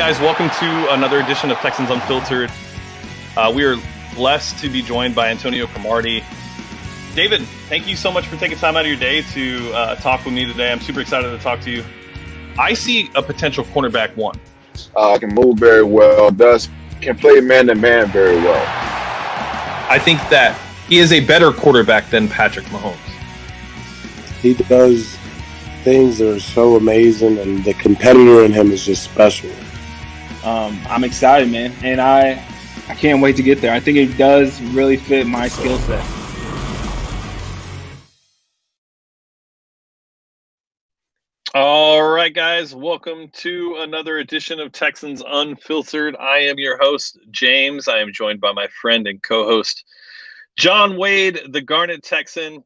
guys, welcome to another edition of Texans Unfiltered. We are blessed to be joined by Antonio Cromartie. David, thank you so much for taking time out of your day to talk with me today. I'm super excited to talk to you. I see a potential cornerback one. Can move very well, can play man-to-man very well. I think that he is a better quarterback than Patrick Mahomes. He does things that are so amazing, and the competitor in him is just special. I'm excited, man, and I can't wait to get there. I think it does really fit my skill set. All right, guys, welcome to another edition of Texans Unfiltered. I am your host, James. I am joined by my friend and co-host, John Wade, the Garnet Texan.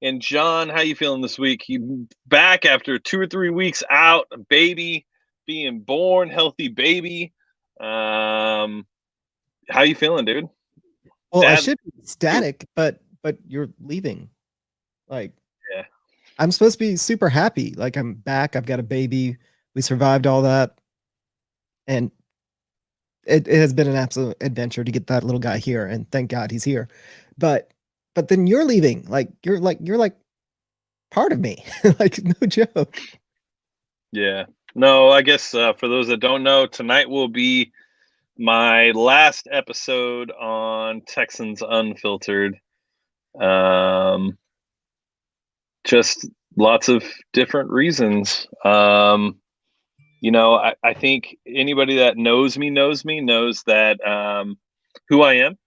And John, how you feeling this week? You back after 2 or 3 weeks out, a baby being born, healthy baby. How you feeling, dude? Well, I should be ecstatic, but you're leaving. Like, yeah, I'm supposed to be super happy. Like, I'm back. I've got a baby. We survived all that, and it has been an absolute adventure to get that little guy here. And thank God he's here. But then you're leaving. Like you're part of me. Like, no joke. Yeah. No, I guess for those that don't know, tonight will be my last episode on Texans Unfiltered. Just lots of different reasons. I think anybody that knows me knows that who I am.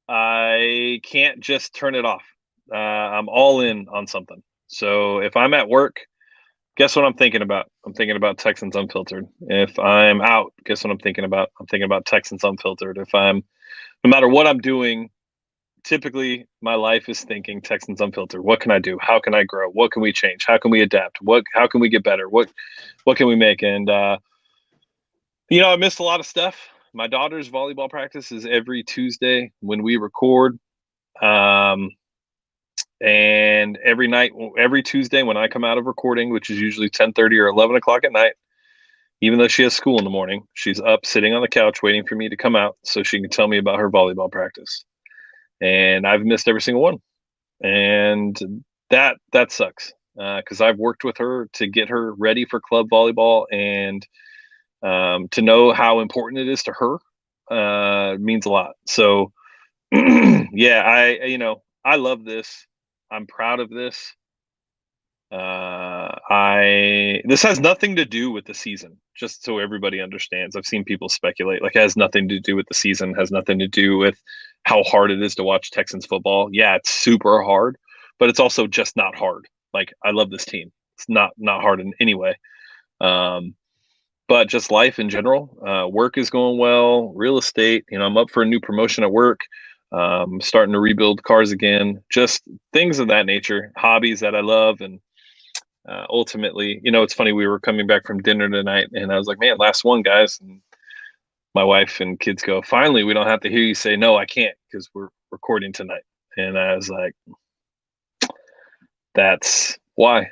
I can't just turn it off. I'm all in on something. So if I'm at work, guess what I'm thinking about? I'm thinking about Texans Unfiltered. If I'm out, guess what I'm thinking about? I'm thinking about Texans Unfiltered. No matter what I'm doing, typically my life is thinking Texans Unfiltered. What can I do? How can I grow? What can we change? How can we adapt? How can we get better? What can we make? And I missed a lot of stuff. My daughter's volleyball practice is every Tuesday when we record. And every Tuesday when I come out of recording, which is usually 10:30 or 11 o'clock at night, even though she has school in the morning, she's up sitting on the couch waiting for me to come out so she can tell me about her volleyball practice. And I've missed every single one. And that sucks because I've worked with her to get her ready for club volleyball, and to know how important it is to her means a lot. So yeah, I love this. I'm proud of this. This has nothing to do with the season, just so everybody understands. I've seen people speculate like it has nothing to do with the season, has nothing to do with how hard it is to watch Texans football. Yeah, it's super hard, but it's also just not hard. Like, I love this team. It's not hard in any way. But just life in general, work is going well, real estate, I'm up for a new promotion at work. Starting to rebuild cars again, just things of that nature, hobbies that I love. And ultimately, it's funny, we were coming back from dinner tonight and I was like, man, last one, guys. And my wife and kids go, finally, we don't have to hear you say, no, I can't, because we're recording tonight. And I was like, that's why.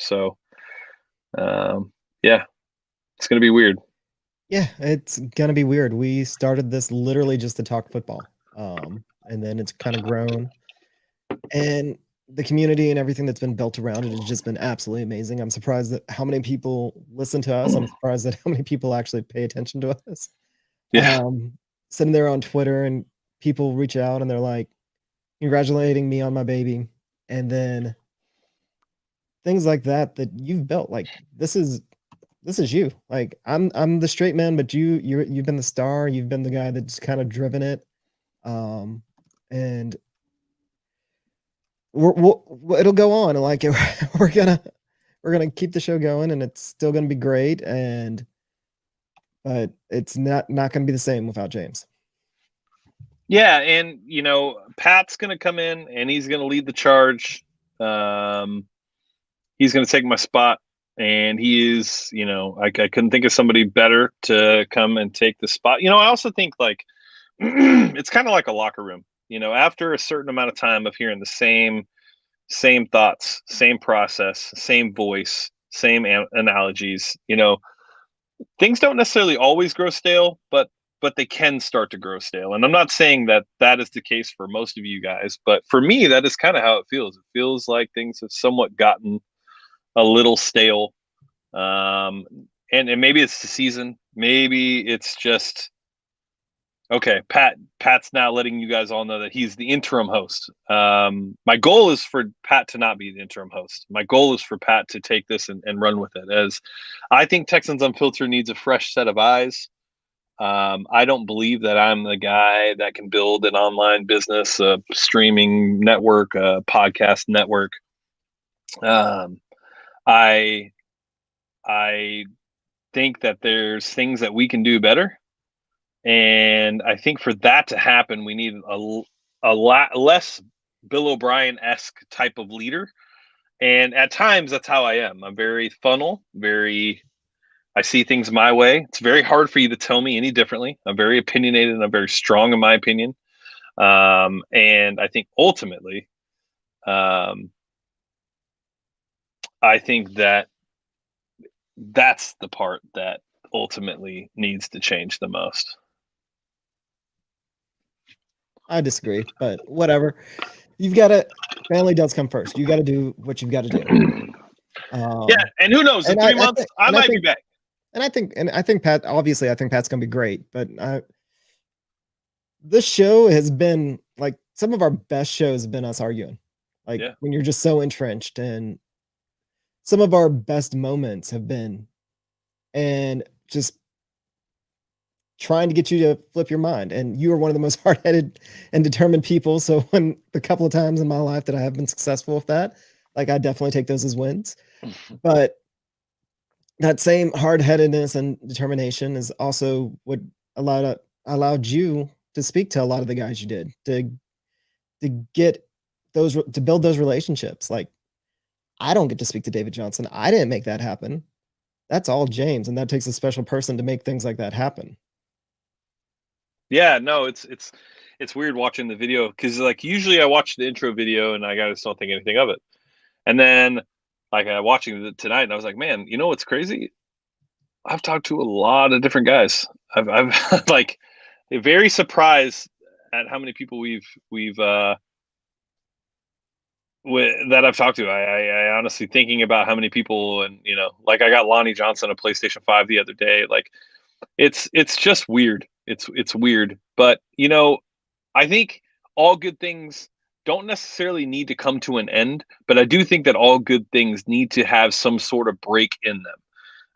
So, yeah, it's going to be weird. Yeah, it's going to be weird. We started this literally just to talk football. And then it's kind of grown. And the community and everything that's been built around it has just been absolutely amazing. I'm surprised at how many people listen to us. I'm surprised at how many people actually pay attention to us. Yeah. Sitting there on Twitter and people reach out and they're like congratulating me on my baby. And then things like that you've built. Like, this is you. Like, I'm the straight man, but you've been the star. You've been the guy that's kind of driven it. And it'll go on. Like, we're gonna keep the show going, and it's still gonna be great. But it's not gonna be the same without James. Yeah, and Pat's gonna come in and he's gonna lead the charge. He's gonna take my spot, and he is. I couldn't think of somebody better to come and take the spot. I also think like it's kind of like a locker room. After a certain amount of time of hearing the same thoughts, same process, same voice, same analogies, things don't necessarily always grow stale, but they can start to grow stale. And I'm not saying that that is the case for most of you guys, but for me, that is kind of how it feels. It feels like things have somewhat gotten a little stale. And maybe it's the season. Maybe it's just, okay, Pat's now letting you guys all know that he's the interim host. My goal is for Pat to not be the interim host. My goal is for Pat to take this and run with it, as I think Texans Unfiltered needs a fresh set of eyes. I don't believe that I'm the guy that can build an online business, a streaming network, a podcast network. I think that there's things that we can do better. And I think for that to happen, we need a lot less Bill O'Brien-esque type of leader. And at times, that's how I am. I'm very funnel, I see things my way. It's very hard for you to tell me any differently. I'm very opinionated and I'm very strong in my opinion. And I think ultimately, I think that that's the part that ultimately needs to change the most. I disagree, but whatever. You've got to, family does come first. You got to do what you've got to do. Yeah, and who knows? In 3 months, I might be back. And I think Pat, obviously, I think Pat's going to be great. But this show has been like some of our best shows have been us arguing. Like when you're just so entrenched, and some of our best moments have been, and just trying to get you to flip your mind. And you are one of the most hard-headed and determined people. So when the couple of times in my life that I have been successful with that, like I definitely take those as wins. But that same hard-headedness and determination is also what allowed you to speak to a lot of the guys you did, to get those, to build those relationships. Like I don't get to speak to David Johnson. I didn't make that happen. That's all James, and that takes a special person to make things like that happen. Yeah, no, it's weird watching the video, because like usually I watch the intro video and I just don't think anything of it, and then like watching it tonight and I was like, man, you know what's crazy? I've talked to a lot of different guys. I've like very surprised at how many people that I've talked to. I honestly, thinking about how many people, and like I got Lonnie Johnson a PlayStation 5 the other day. Like it's just weird. It's weird, but I think all good things don't necessarily need to come to an end, but I do think that all good things need to have some sort of break in them.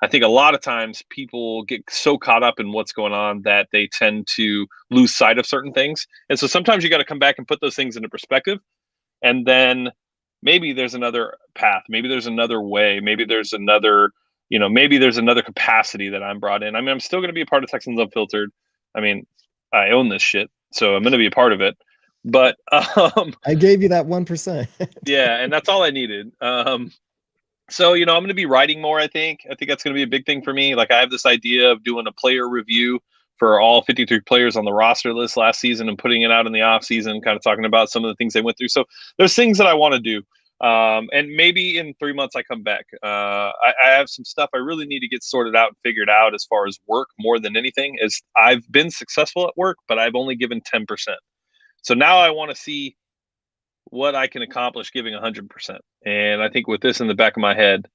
I think a lot of times people get so caught up in what's going on that they tend to lose sight of certain things. And so sometimes you got to come back and put those things into perspective. And then maybe there's another path. Maybe there's another way. Maybe there's another, maybe there's another capacity that I'm brought in. I mean, I'm still going to be a part of Texans Unfiltered. I mean, I own this shit, so I'm going to be a part of it. But I gave you that 1%. Yeah, and that's all I needed. So, I'm going to be writing more, I think. I think that's going to be a big thing for me. Like, I have this idea of doing a player review for all 53 players on the roster list last season and putting it out in the off season, kind of talking about some of the things they went through. So there's things that I want to do. And maybe in 3 months I come back. I have some stuff I really need to get sorted out and figured out as far as work more than anything. Is I've been successful at work, but I've only given 10%. So now I want to see what I can accomplish giving 100%. And I think with this in the back of my head,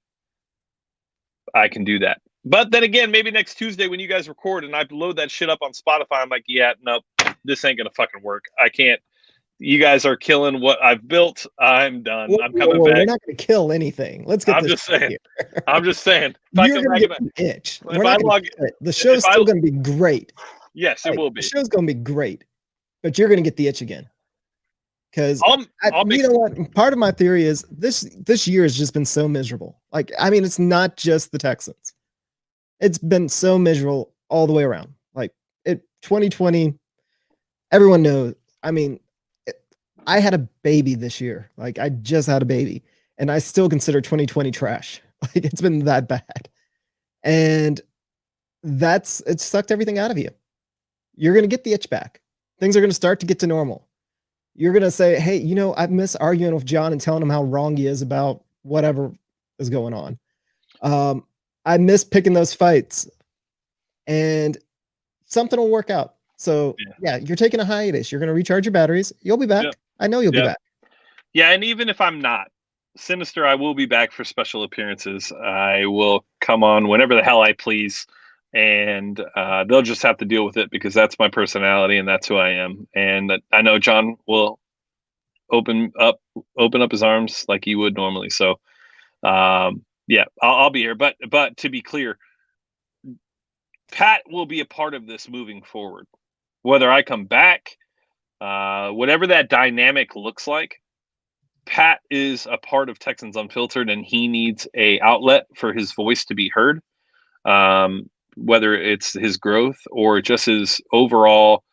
I can do that. But then again, maybe next Tuesday when you guys record and I load that shit up on Spotify, I'm like, yeah, nope, this ain't going to fucking work. I can't. You guys are killing what I've built. I'm done. I'm coming back. We're not going to kill anything. Let's get I'm this just saying. here. I'm just saying. You're going to get an itch. The show's still going to be great. Yes, it will be. The show's going to be great. But you're going to get the itch again. Because you know what? Part of my theory is this year has just been so miserable. Like, I mean, it's not just the Texans. It's been so miserable all the way around. Like 2020, everyone knows. I mean, I had a baby this year. Like, I just had a baby, and I still consider 2020 trash. Like, it's been that bad, and it sucked everything out of you. You're gonna get the itch back. Things are gonna start to get to normal. You're going to say, hey, I miss arguing with John and telling him how wrong he is about whatever is going on. I miss picking those fights and something will work out. So yeah, you're taking a hiatus. You're going to recharge your batteries. You'll be back. Yep. I know you'll be back. Yeah, and even if I'm not Sinister, I will be back for special appearances. I will come on whenever the hell I please, and they'll just have to deal with it because that's my personality and that's who I am. And I know John will open up his arms like he would normally. So yeah, I'll be here. But to be clear, Pat will be a part of this moving forward. Whether I come back, whatever that dynamic looks like, Pat is a part of Texans Unfiltered, and he needs a outlet for his voice to be heard. Whether it's his growth or just his overall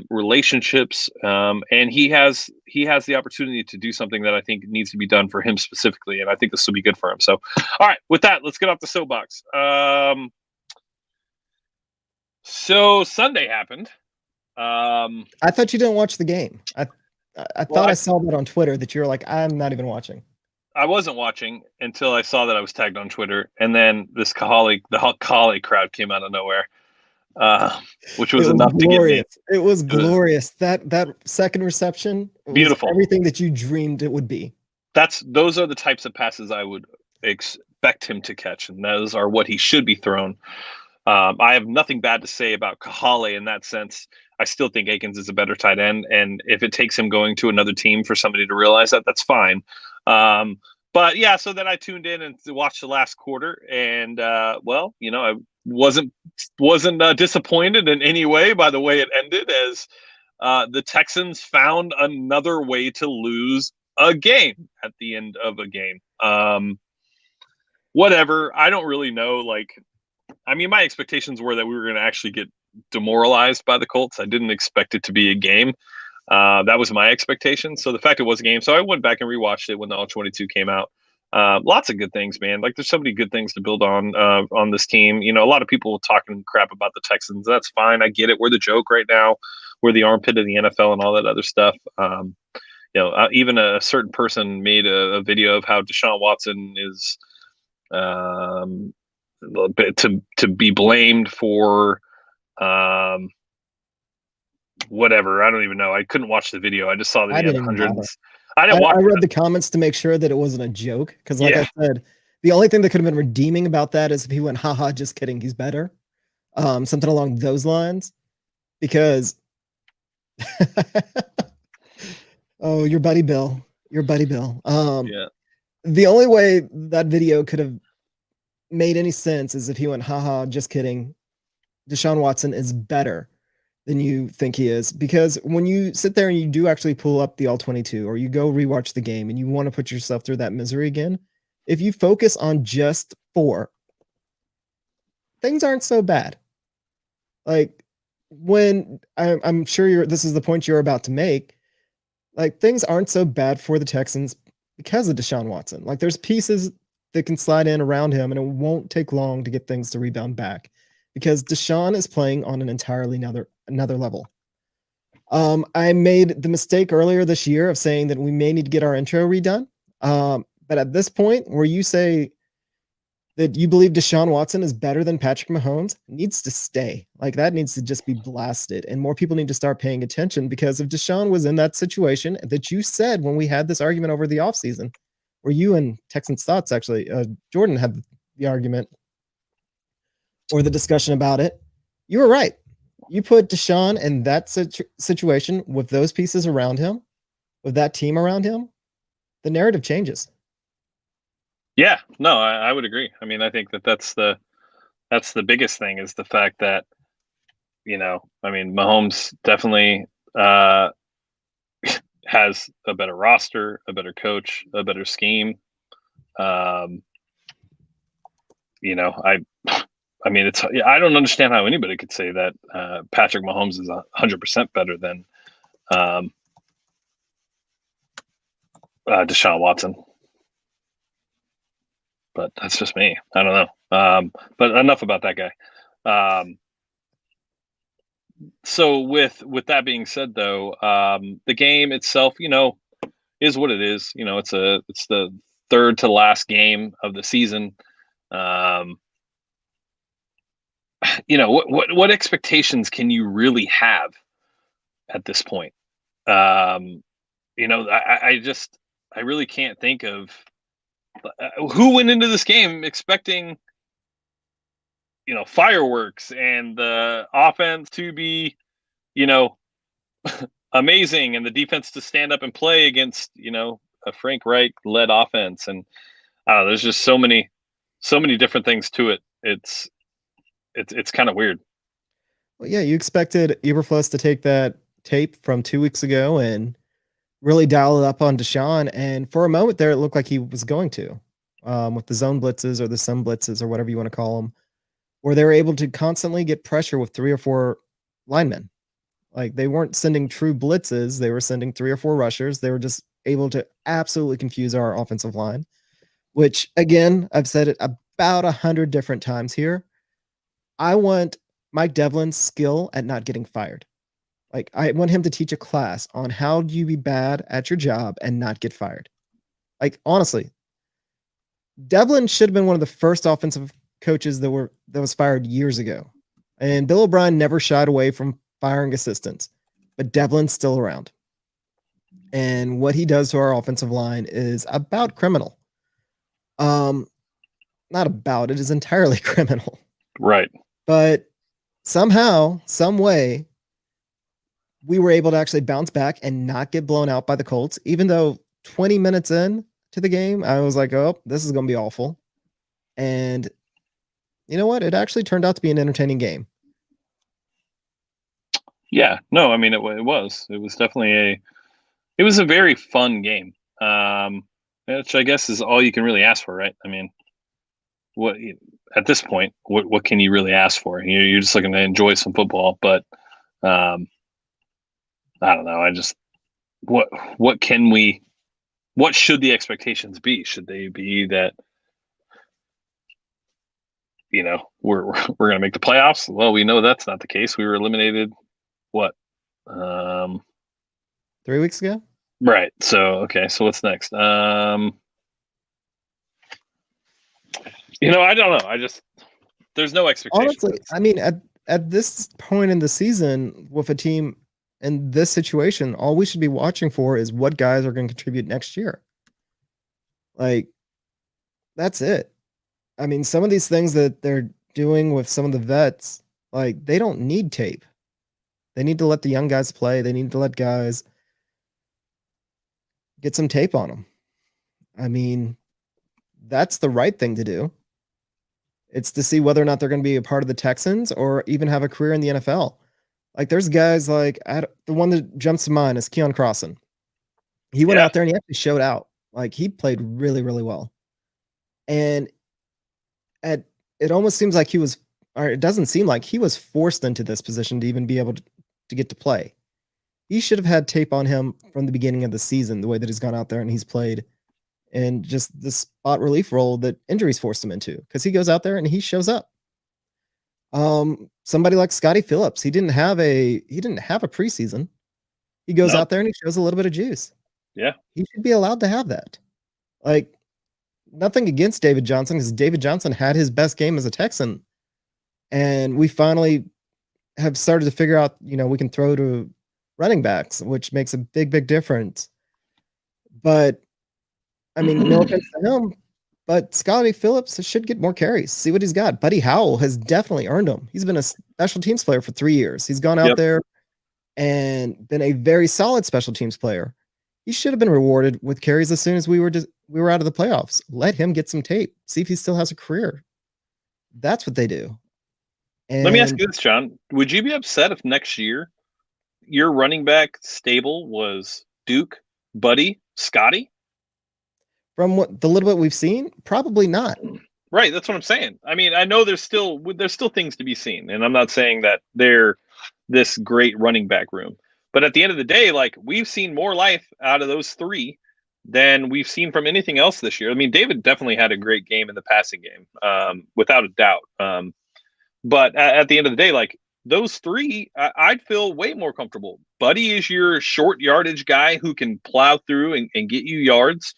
relationships, and he has the opportunity to do something that I think needs to be done for him specifically, and I think this will be good for him. So, all right, with that, let's get off the soapbox. So Sunday happened. I thought you didn't watch the game. I thought I saw that on Twitter that you were like, I'm not even watching. I wasn't watching until I saw that I was tagged on Twitter, and then the Kahale crowd came out of nowhere, which was enough to get me. It was glorious. That second reception was beautiful. Everything that you dreamed it would be. Those are the types of passes I would expect him to catch, and those are what he should be thrown. I have nothing bad to say about Kahale in that sense. I still think Akins is a better tight end, and if it takes him going to another team for somebody to realize that, that's fine. But yeah, so then I tuned in and watched the last quarter, and well, I wasn't disappointed in any way by the way it ended, as the Texans found another way to lose a game at the end of a game. Whatever, I don't really know. My expectations were that we were going to actually get demoralized by the Colts. I didn't expect it to be a game. That was my expectation. So the fact it was a game, so I went back and rewatched it when the All-22 came out. Lots of good things, man. There's so many good things to build on this team. A lot of people talking crap about the Texans. That's fine. I get it. We're the joke right now. We're the armpit of the NFL and all that other stuff. Even a certain person made a video of how Deshaun Watson is to be blamed for whatever. I don't even know. I couldn't watch the video. I just saw that he had hundreds. I read the comments to make sure that it wasn't a joke, because I said, the only thing that could have been redeeming about that is if he went, haha, just kidding, he's better. Something along those lines, because oh, your buddy Bill. The only way that video could have made any sense is if he went, haha, just kidding, Deshaun Watson is better than you think he is. Because when you sit there and you do actually pull up the All-22, or you go rewatch the game and you want to put yourself through that misery again, if you focus on just 4, things aren't so bad. When I'm sure this is the point you're about to make, things aren't so bad for the Texans because of Deshaun Watson. There's pieces that can slide in around him, and it won't take long to get things to rebound back, because Deshaun is playing on an entirely another level. I made the mistake earlier this year of saying that we may need to get our intro redone. But at this point, where you say that you believe Deshaun Watson is better than Patrick Mahomes, needs to stay. That needs to just be blasted, and more people need to start paying attention, because if Deshaun was in that situation that you said when we had this argument over the offseason, where you and Texans Thoughts, actually, Jordan had the argument or the discussion about it, you were right. You put Deshaun in that situation with those pieces around him, with that team around him, the narrative changes. Yeah, no, I would agree. I think that's the biggest thing, is the fact that, Mahomes definitely has a better roster, a better coach, a better scheme. I don't understand how anybody could say that Patrick Mahomes is 100% better than Deshaun Watson. But that's just me. I don't know. But enough about that guy. So with that being said, though, the game itself, is what it is. It's the third to last game of the season. what expectations can you really have at this point? I really can't think of who went into this game expecting, fireworks and the offense to be, amazing and the defense to stand up and play against, a Frank Reich led offense. And I don't know, there's just so many different things to it. It's kind of weird. Well, yeah, you expected Eberflus to take that tape from 2 weeks ago and really dial it up on Deshaun. And for a moment there, it looked like he was going to, with the zone blitzes or the sun blitzes or whatever you want to call them, where they were able to constantly get pressure with 3 or 4 linemen. Like they weren't sending true blitzes. They were sending 3 or 4 rushers. They were just able to absolutely confuse our offensive line, which again, I've said it about 100 different times here. I want Mike Devlin's skill at not getting fired. Like I want him to teach a class on how do you be bad at your job and not get fired. Like honestly, Devlin should have been one of the first offensive coaches that was fired years ago. And Bill O'Brien never shied away from firing assistants, but Devlin's still around. And what he does to our offensive line is about criminal. Not about, it is entirely criminal. Right. But somehow, some way, we were able to actually bounce back and not get blown out by the Colts, even though 20 minutes in to the game, I was like, oh, this is going to be awful. And you know what? It actually turned out to be an entertaining game. Yeah, no, I mean, it was definitely it was a very fun game. Which I guess is all you can really ask for, right? I mean, what at this point, what can you really ask for? You're just looking to enjoy some football, but I don't know. What should the expectations be? Should they be that, we're going to make the playoffs? Well, we know that's not the case. We were eliminated, what? 3 weeks ago? Right. So, okay. So what's next? I don't know. There's no expectation. Honestly, I mean, at this point in the season with a team in this situation, all we should be watching for is what guys are going to contribute next year. Like, that's it. I mean, some of these things that they're doing with some of the vets, like, they don't need tape. They need to let the young guys play. They need to let guys get some tape on them. I mean, that's the right thing to do. It's to see whether or not they're going to be a part of the Texans or even have a career in the NFL. Like there's guys like the one that jumps to mind is Keon Crossan. He went out there and he actually showed out. Like he played really, really well. And it almost seems like it doesn't seem like he was forced into this position to even be able to get to play. He should have had tape on him from the beginning of the season, the way that he's gone out there and he's played and just the spot relief role that injuries forced him into, because he goes out there and he shows up. Somebody like Scottie Phillips, he didn't have a preseason. He goes out there and he shows a little bit of juice. Yeah. He should be allowed to have that. Like, nothing against David Johnson, because David Johnson had his best game as a Texan. And we finally have started to figure out, we can throw to running backs, which makes a big, big difference. But I mean, no offense to him, but Scottie Phillips should get more carries. See what he's got. Buddy Howell has definitely earned them. He's been a special teams player for 3 years. He's gone out there and been a very solid special teams player. He should have been rewarded with carries as soon as we were out of the playoffs. Let him get some tape. See if he still has a career. That's what they do. And let me ask you this, John. Would you be upset if next year your running back stable was Duke, Buddy, Scotty? From what the little bit we've seen, probably not. Right, that's what I'm saying. I mean, I know there's still things to be seen, and I'm not saying that they're this great running back room. But at the end of the day, like, we've seen more life out of those three than we've seen from anything else this year. I mean, David definitely had a great game in the passing game, without a doubt. But at the end of the day, like, those three, I'd feel way more comfortable. Buddy is your short yardage guy who can plow through and get you yards.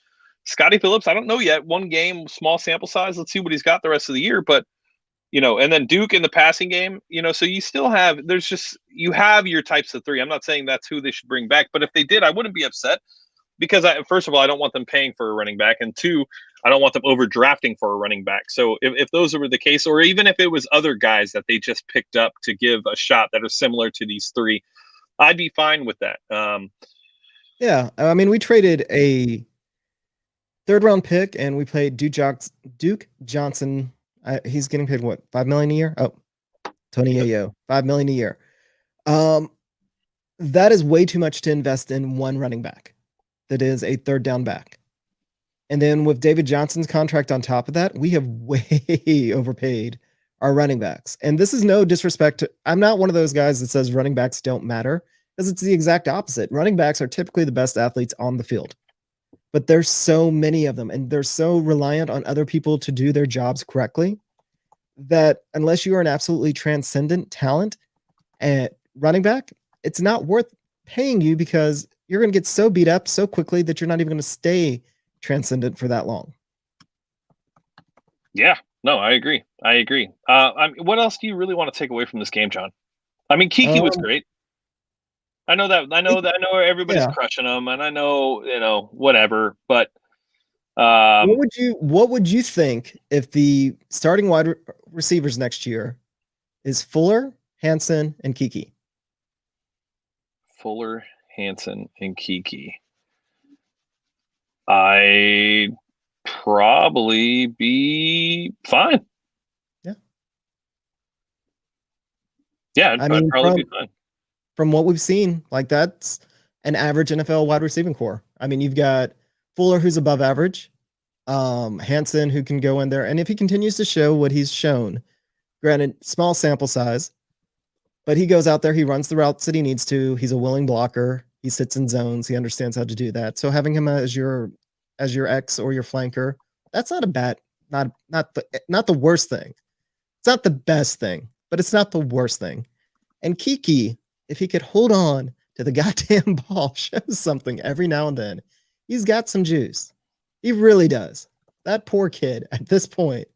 Scottie Phillips, I don't know yet. One game, small sample size. Let's see what he's got the rest of the year. But And then Duke in the passing game, so you still have, you have your types of three. I'm not saying that's who they should bring back, but if they did, I wouldn't be upset because first of all, I don't want them paying for a running back. And two, I don't want them overdrafting for a running back. So if those were the case, or even if it was other guys that they just picked up to give a shot that are similar to these three, I'd be fine with that. Yeah. I mean, we traded a 3rd-round pick and we played Duke Johnson. He's getting paid what, $5 million a year? Oh, Tony Yayo, $5 million a year. That is way too much to invest in one running back. That is a 3rd down back. And then with David Johnson's contract on top of that, we have way overpaid our running backs. And this is no disrespect to, I'm not one of those guys that says running backs don't matter, because it's the exact opposite. Running backs are typically the best athletes on the field. But there's so many of them, and they're so reliant on other people to do their jobs correctly that unless you are an absolutely transcendent talent at running back, it's not worth paying you because you're going to get so beat up so quickly that you're not even going to stay transcendent for that long. Yeah, no, I agree. What else do you really want to take away from this game, John? I mean, Kiki was great. I know everybody's crushing him, and I know, whatever. But what would you think if the starting wide receivers next year is Fuller, Hansen, and Kiki? Fuller, Hansen, and Kiki. I'd probably be fine. Yeah, I mean, probably be fine. From what we've seen, like that's an average NFL wide receiving core. I mean, you've got Fuller, who's above average, Hansen, who can go in there, and if he continues to show what he's shown, granted, small sample size, but he goes out there, he runs the routes that he needs to. He's a willing blocker. He sits in zones. He understands how to do that. So having him as your X or your flanker, that's not a bad, not the worst thing. It's not the best thing, but it's not the worst thing. And Kiki, if he could hold on to the goddamn ball, shows something every now and then. He's got some juice. He really does. That poor kid at this point,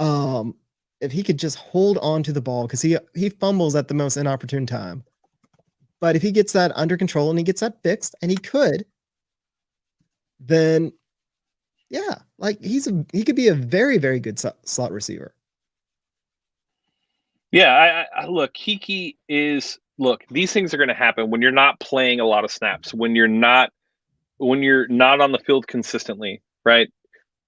if he could just hold on to the ball, because he fumbles at the most inopportune time. But if he gets that under control and he gets that fixed, and he could, then yeah, like he could be a very, very good slot receiver. Yeah, I look, Kiki is, these things are going to happen when you're not playing a lot of snaps, when you're not on the field consistently, right?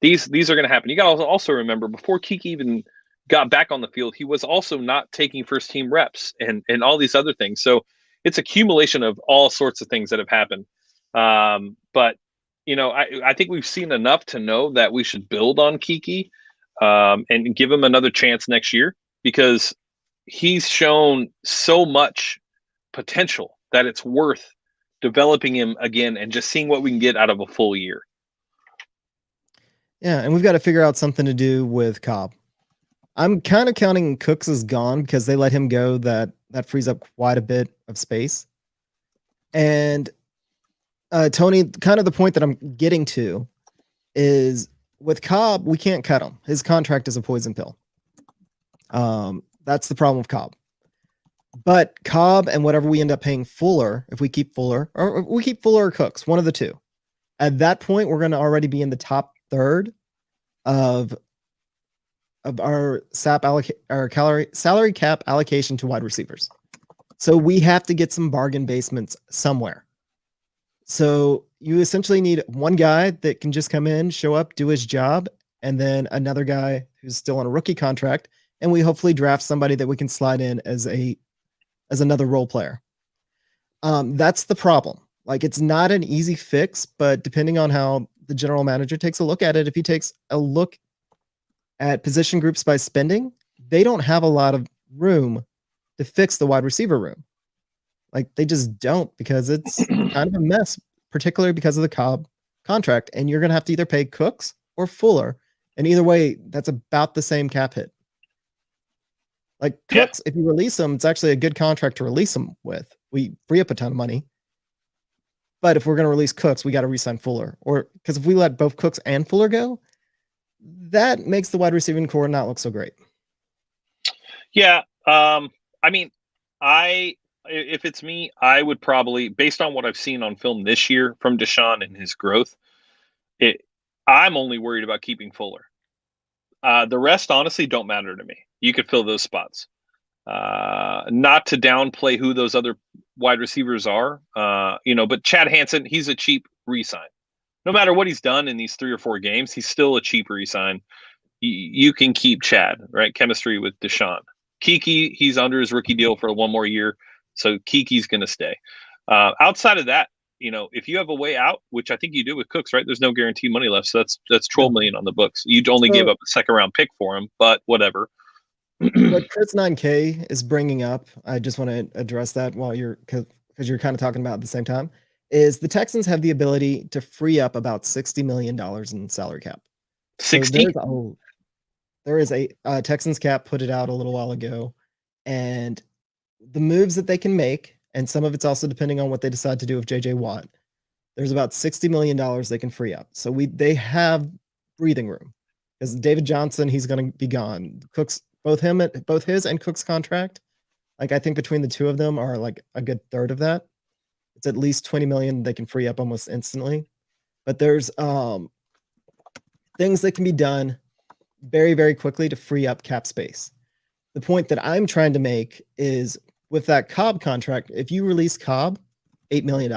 These are going to happen. You got to also remember, before Kiki even got back on the field, he was also not taking first team reps and all these other things. So it's accumulation of all sorts of things that have happened. But I think we've seen enough to know that we should build on Kiki and give him another chance next year, because he's shown so much potential that it's worth developing him again and just seeing what we can get out of a full year. Yeah, and we've got to figure out something to do with Cobb. I'm kind of counting Cooks as gone because they let him go. That frees up quite a bit of space. And Tony, kind of the point that I'm getting to is with Cobb, we can't cut him. His contract is a poison pill. That's the problem with Cobb. But Cobb and whatever we end up paying Fuller, if we keep Fuller, or we keep Fuller or Cooks, one of the two. At that point, we're going to already be in the top third of our salary cap allocation to wide receivers. So we have to get some bargain basements somewhere. So you essentially need one guy that can just come in, show up, do his job, and then another guy who's still on a rookie contract, and we hopefully draft somebody that we can slide in as another role player. That's the problem. Like, it's not an easy fix, but depending on how the general manager takes a look at it, if he takes a look at position groups by spending, they don't have a lot of room to fix the wide receiver room. Like, they just don't, because it's kind of a mess, particularly because of the Cobb contract. And you're going to have to either pay Cooks or Fuller. And either way, that's about the same cap hit. Like Cooks, if you release him, it's actually a good contract to release him with. We free up a ton of money. But if we're going to release Cooks, we got to re-sign Fuller. Or because if we let both Cooks and Fuller go, that makes the wide receiving core not look so great. Yeah. I mean, if it's me, I would probably, based on what I've seen on film this year from Deshaun and his growth, I'm only worried about keeping Fuller. The rest, honestly, don't matter to me. You could fill those spots. Not to downplay who those other wide receivers are, but Chad Hansen, he's a cheap re-sign. No matter what he's done in these 3 or 4 games, he's still a cheap re-sign. You can keep Chad, right? Chemistry with Deshaun. Kiki, he's under his rookie deal for 1 more year, so Kiki's going to stay. Outside of that, if you have a way out, which I think you do with Cooks, right? There's no guaranteed money left, so that's $12 million on the books. You'd only give up a 2nd round pick for him, but whatever. What Chris 9K is bringing up, I just want to address that while because you're kind of talking about at the same time, is the Texans have the ability to free up about $60 million in salary cap. 60? So there is a Texans cap put it out a little while ago, and the moves that they can make, and some of it's also depending on what they decide to do with JJ Watt. There's about $60 million they can free up. So they have breathing room because David Johnson, he's going to be gone. Cooks, both his and Cook's contract, like I think between the two of them are like a good third of that. It's at least 20 million they can free up almost instantly. But there's things that can be done very, very quickly to free up cap space. The point that I'm trying to make is with that Cobb contract, if you release Cobb, $8 million.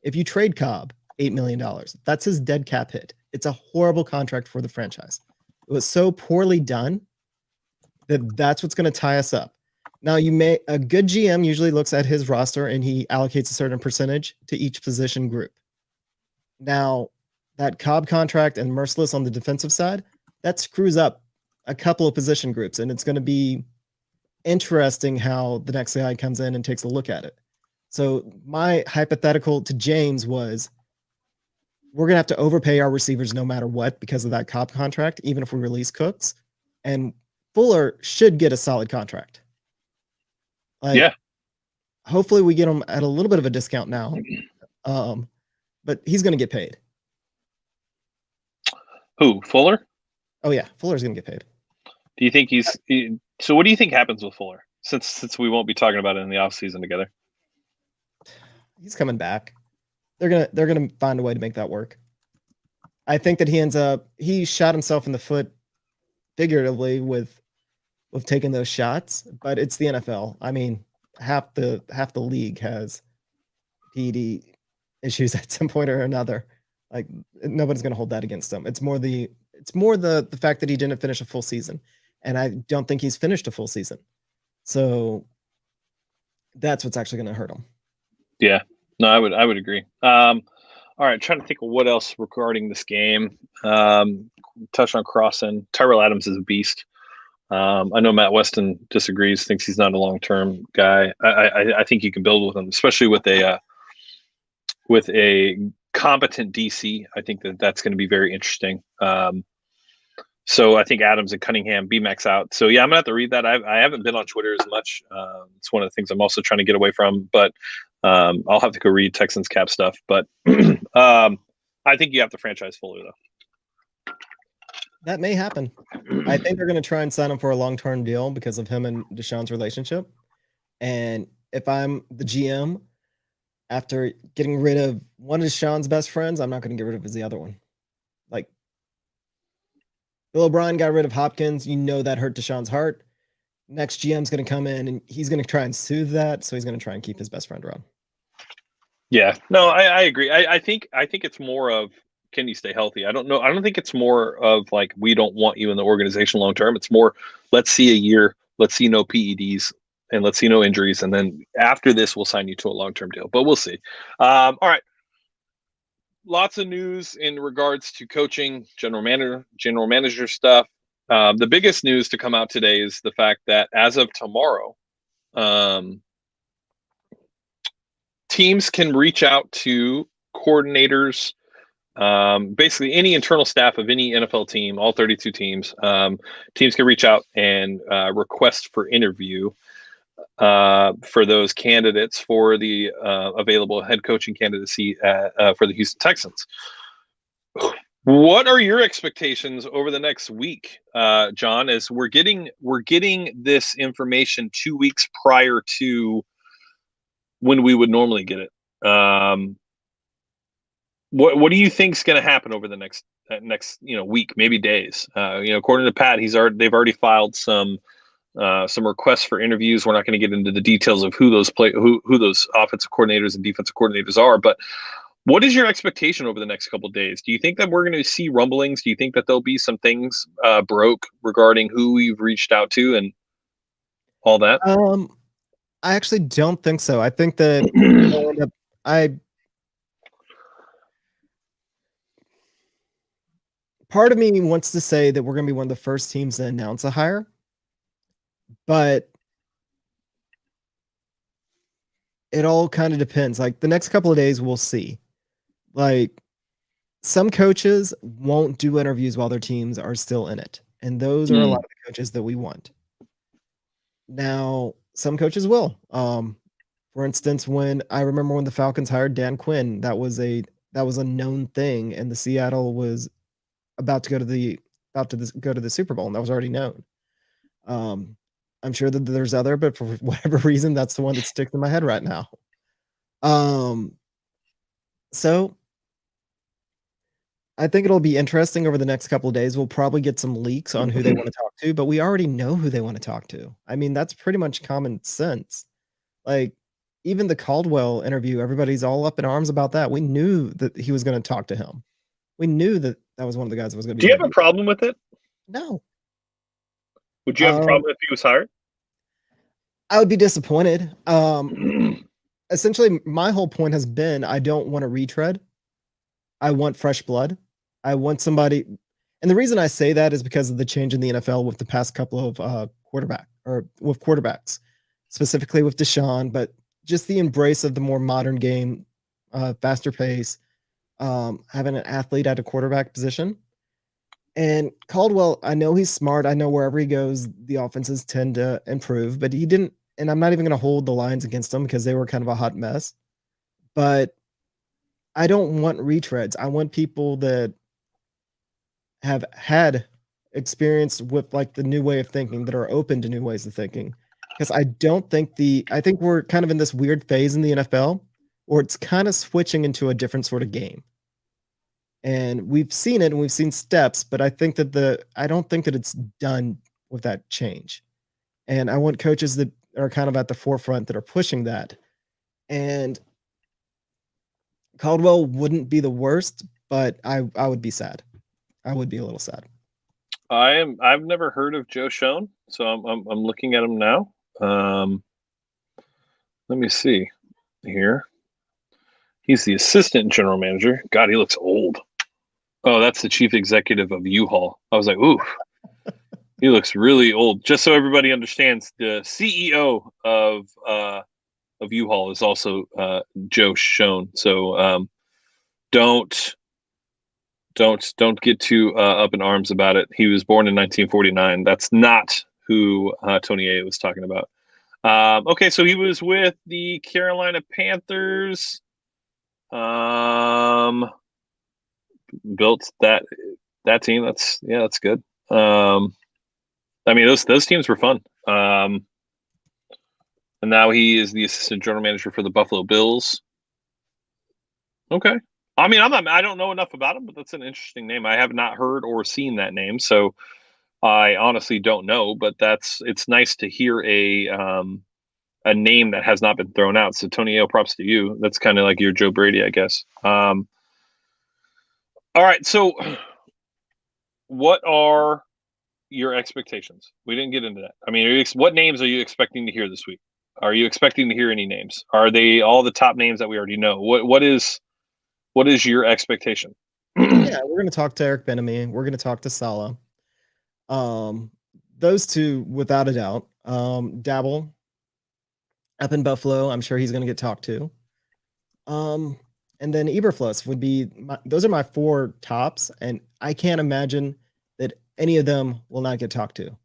If you trade Cobb, $8 million. That's his dead cap hit. It's a horrible contract for the franchise. It was so poorly done that's what's going to tie us up. Now, a good GM usually looks at his roster and he allocates a certain percentage to each position group. Now, that Cobb contract and Merciless on the defensive side, that screws up a couple of position groups, and it's going to be interesting how the next guy comes in and takes a look at it. So my hypothetical to James was, we're going to have to overpay our receivers no matter what because of that Cobb contract, even if we release Cooks. And Fuller should get a solid contract. Yeah. Hopefully we get him at a little bit of a discount now. But he's going to get paid. Who, Fuller? Oh yeah, Fuller's going to get paid. Do you think so what do you think happens with Fuller since we won't be talking about it in the offseason together? He's coming back. They're going to find a way to make that work. I think that he shot himself in the foot figuratively with taking those shots, but it's the NFL. I mean, half the league has PED issues at some point or another. Like nobody's going to hold that against him. It's more the fact that he didn't finish a full season, and I don't think he's finished a full season. So that's what's actually going to hurt him. Yeah, no, I would agree. All right, trying to think of what else regarding this game. Touch on Crossan. Tyrell Adams is a beast. I know Matt Weston disagrees, thinks he's not a long-term guy. I think you can build with him, especially with a competent DC. I think that's going to be very interesting. So I think Adams and Cunningham, B-Max out. So yeah, I'm gonna have to read that. I haven't been on Twitter as much. It's one of the things I'm also trying to get away from. But I'll have to go read Texans cap stuff. But I think you have to franchise Fuller though. That may happen. I think they're going to try and sign him for a long-term deal because of him and Deshaun's relationship. And if I'm the GM, after getting rid of one of Deshaun's best friends, I'm not going to get rid of the other one. Like, Bill O'Brien got rid of Hopkins. You know that hurt Deshaun's heart. Next GM's going to come in and he's going to try and soothe that. So he's going to try and keep his best friend around. Yeah, no, I agree. I think it's more of, can you stay healthy? I don't know. I don't think it's more of like, we don't want you in the organization long term. It's more, let's see a year, let's see no PEDs, and let's see no injuries, and then after this, we'll sign you to a long term deal. But we'll see. All right. Lots of news in regards to coaching, general manager stuff. The biggest news to come out today is the fact that as of tomorrow, teams can reach out to coordinators, basically any internal staff of any NFL team, all 32 teams. Teams can reach out and request for interview for those candidates for the available head coaching candidacy for the Houston Texans. What are your expectations over the next week, John? As we're getting this information 2 weeks prior to when we would normally get it. What do you think is going to happen over the next week, maybe days? According to Pat, they've already filed some requests for interviews. We're not going to get into the details of who those offensive coordinators and defensive coordinators are, but what is your expectation over the next couple of days? Do you think that we're going to see rumblings? Do you think that there'll be some things broke regarding who we've reached out to and all that? I actually don't think so. I think that part of me wants to say that we're going to be one of the first teams to announce a hire, but it all kind of depends. Like the next couple of days, we'll see. Like some coaches won't do interviews while their teams are still in it. And those are a lot of the coaches that we want. Now, some coaches will. For instance, when the Falcons hired Dan Quinn, that was a known thing, and the Seattle was about to go to the Super Bowl, and that was already known. I'm sure that there's other, but for whatever reason, that's the one that sticks in my head right now. So I think it'll be interesting over the next couple of days. We'll probably get some leaks on who they want to talk to, but we already know who they want to talk to. I mean, that's pretty much common sense. Like even the Caldwell interview, everybody's all up in arms about that. We knew that he was going to talk to him. We knew that was one of the guys that was going to be. Do you have a problem with it? No. Would you have a problem if he was hired? I would be disappointed. Essentially, my whole point has been I don't want a retread. I want fresh blood. I want somebody, and the reason I say that is because of the change in the NFL with the past couple of quarterbacks, specifically with Deshaun, but just the embrace of the more modern game, faster pace, having an athlete at a quarterback position. And Caldwell, I know he's smart. I know wherever he goes, the offenses tend to improve, but he didn't, and I'm not even going to hold the Lions against them because they were kind of a hot mess. But I don't want retreads. I want people that have had experience with like the new way of thinking, that are open to new ways of thinking. Because I think we're kind of in this weird phase in the NFL where it's kind of switching into a different sort of game. And we've seen it and we've seen steps, but I think that I don't think that it's done with that change. And I want coaches that are kind of at the forefront that are pushing that. And Caldwell wouldn't be the worst, but I would be sad. I would be a little sad. I've never heard of Joe Schoen, so I'm looking at him now. Let me see here. He's the assistant general manager. God, he looks old. Oh, that's the chief executive of U-Haul. I was like, ooh, he looks really old. Just so everybody understands, the CEO of U-Haul is also Joe Schoen. So don't get too up in arms about it. He was born in 1949. That's not who Tony A was talking about. Okay, so he was with the Carolina Panthers. Built that team. That's good. I mean, those teams were fun. And now he is the assistant general manager for the Buffalo Bills. Okay. I mean, I don't know enough about him, but that's an interesting name. I have not heard or seen that name, so I honestly don't know. But it's nice to hear a name that has not been thrown out. So Tony A, props to you. That's kind of like your Joe Brady, I guess. All right. So what are your expectations? We didn't get into that. I mean, what names are you expecting to hear this week? Are you expecting to hear any names? Are they all the top names that we already know? What is your expectation? Yeah, we're going to talk to Eric Bieniemy. We're going to talk to Saleh. Those two, without a doubt. Dabble up in Buffalo, I'm sure he's going to get talked to. And then Eberflus would be those are my four tops, and I can't imagine that any of them will not get talked to.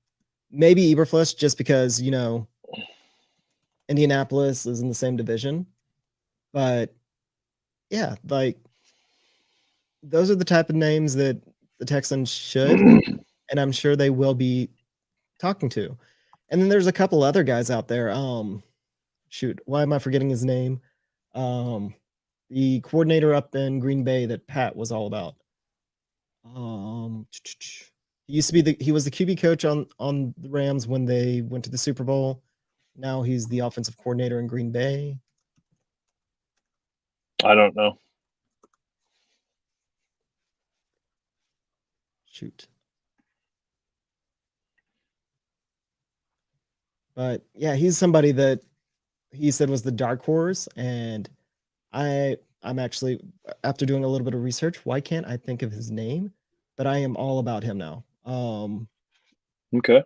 Maybe Eberflus, just because Indianapolis is in the same division. But yeah, like those are the type of names that the Texans should, and I'm sure they will be talking to. And then there's a couple other guys out there. Shoot, why am I forgetting his name? The coordinator up in Green Bay that Pat was all about. He used to be he was the QB coach on the Rams when they went to the Super Bowl. Now he's the offensive coordinator in Green Bay. I don't know. Shoot. But yeah, he's somebody that he said was the dark horse, and I'm actually, after doing a little bit of research, why can't I think of his name? But I am all about him now. Okay.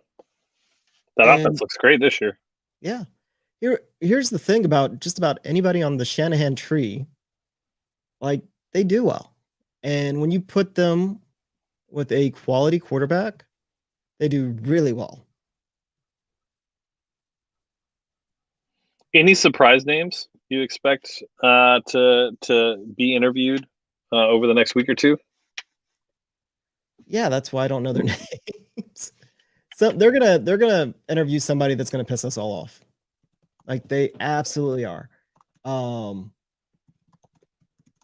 That And- offense looks great this year. Yeah. Here's the thing about just about anybody on the Shanahan tree. Like, they do well. And when you put them with a quality quarterback, they do really well. Any surprise names you expect to be interviewed over the next week or two? Yeah, that's why I don't know their names. So they're gonna interview somebody that's gonna piss us all off. Like, they absolutely are. I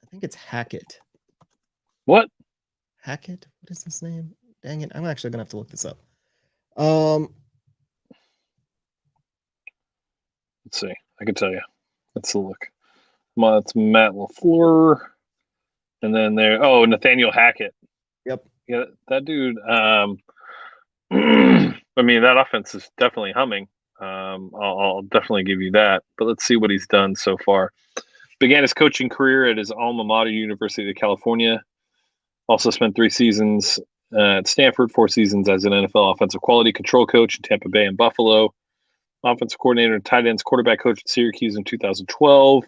think it's Hackett. What? Hackett? What is his name? Dang it. I'm actually gonna have to look this up. Let's see. I can tell you. Let's look. It's Matt LaFleur. And then Nathaniel Hackett. Yep. Yeah, that dude. I mean, that offense is definitely humming. I'll definitely give you that. But let's see what he's done so far. Began his coaching career at his alma mater, University of California. Also spent 3 seasons at Stanford, 4 seasons as an NFL offensive quality control coach in Tampa Bay and Buffalo. Offensive coordinator and tight ends quarterback coach at Syracuse in 2012.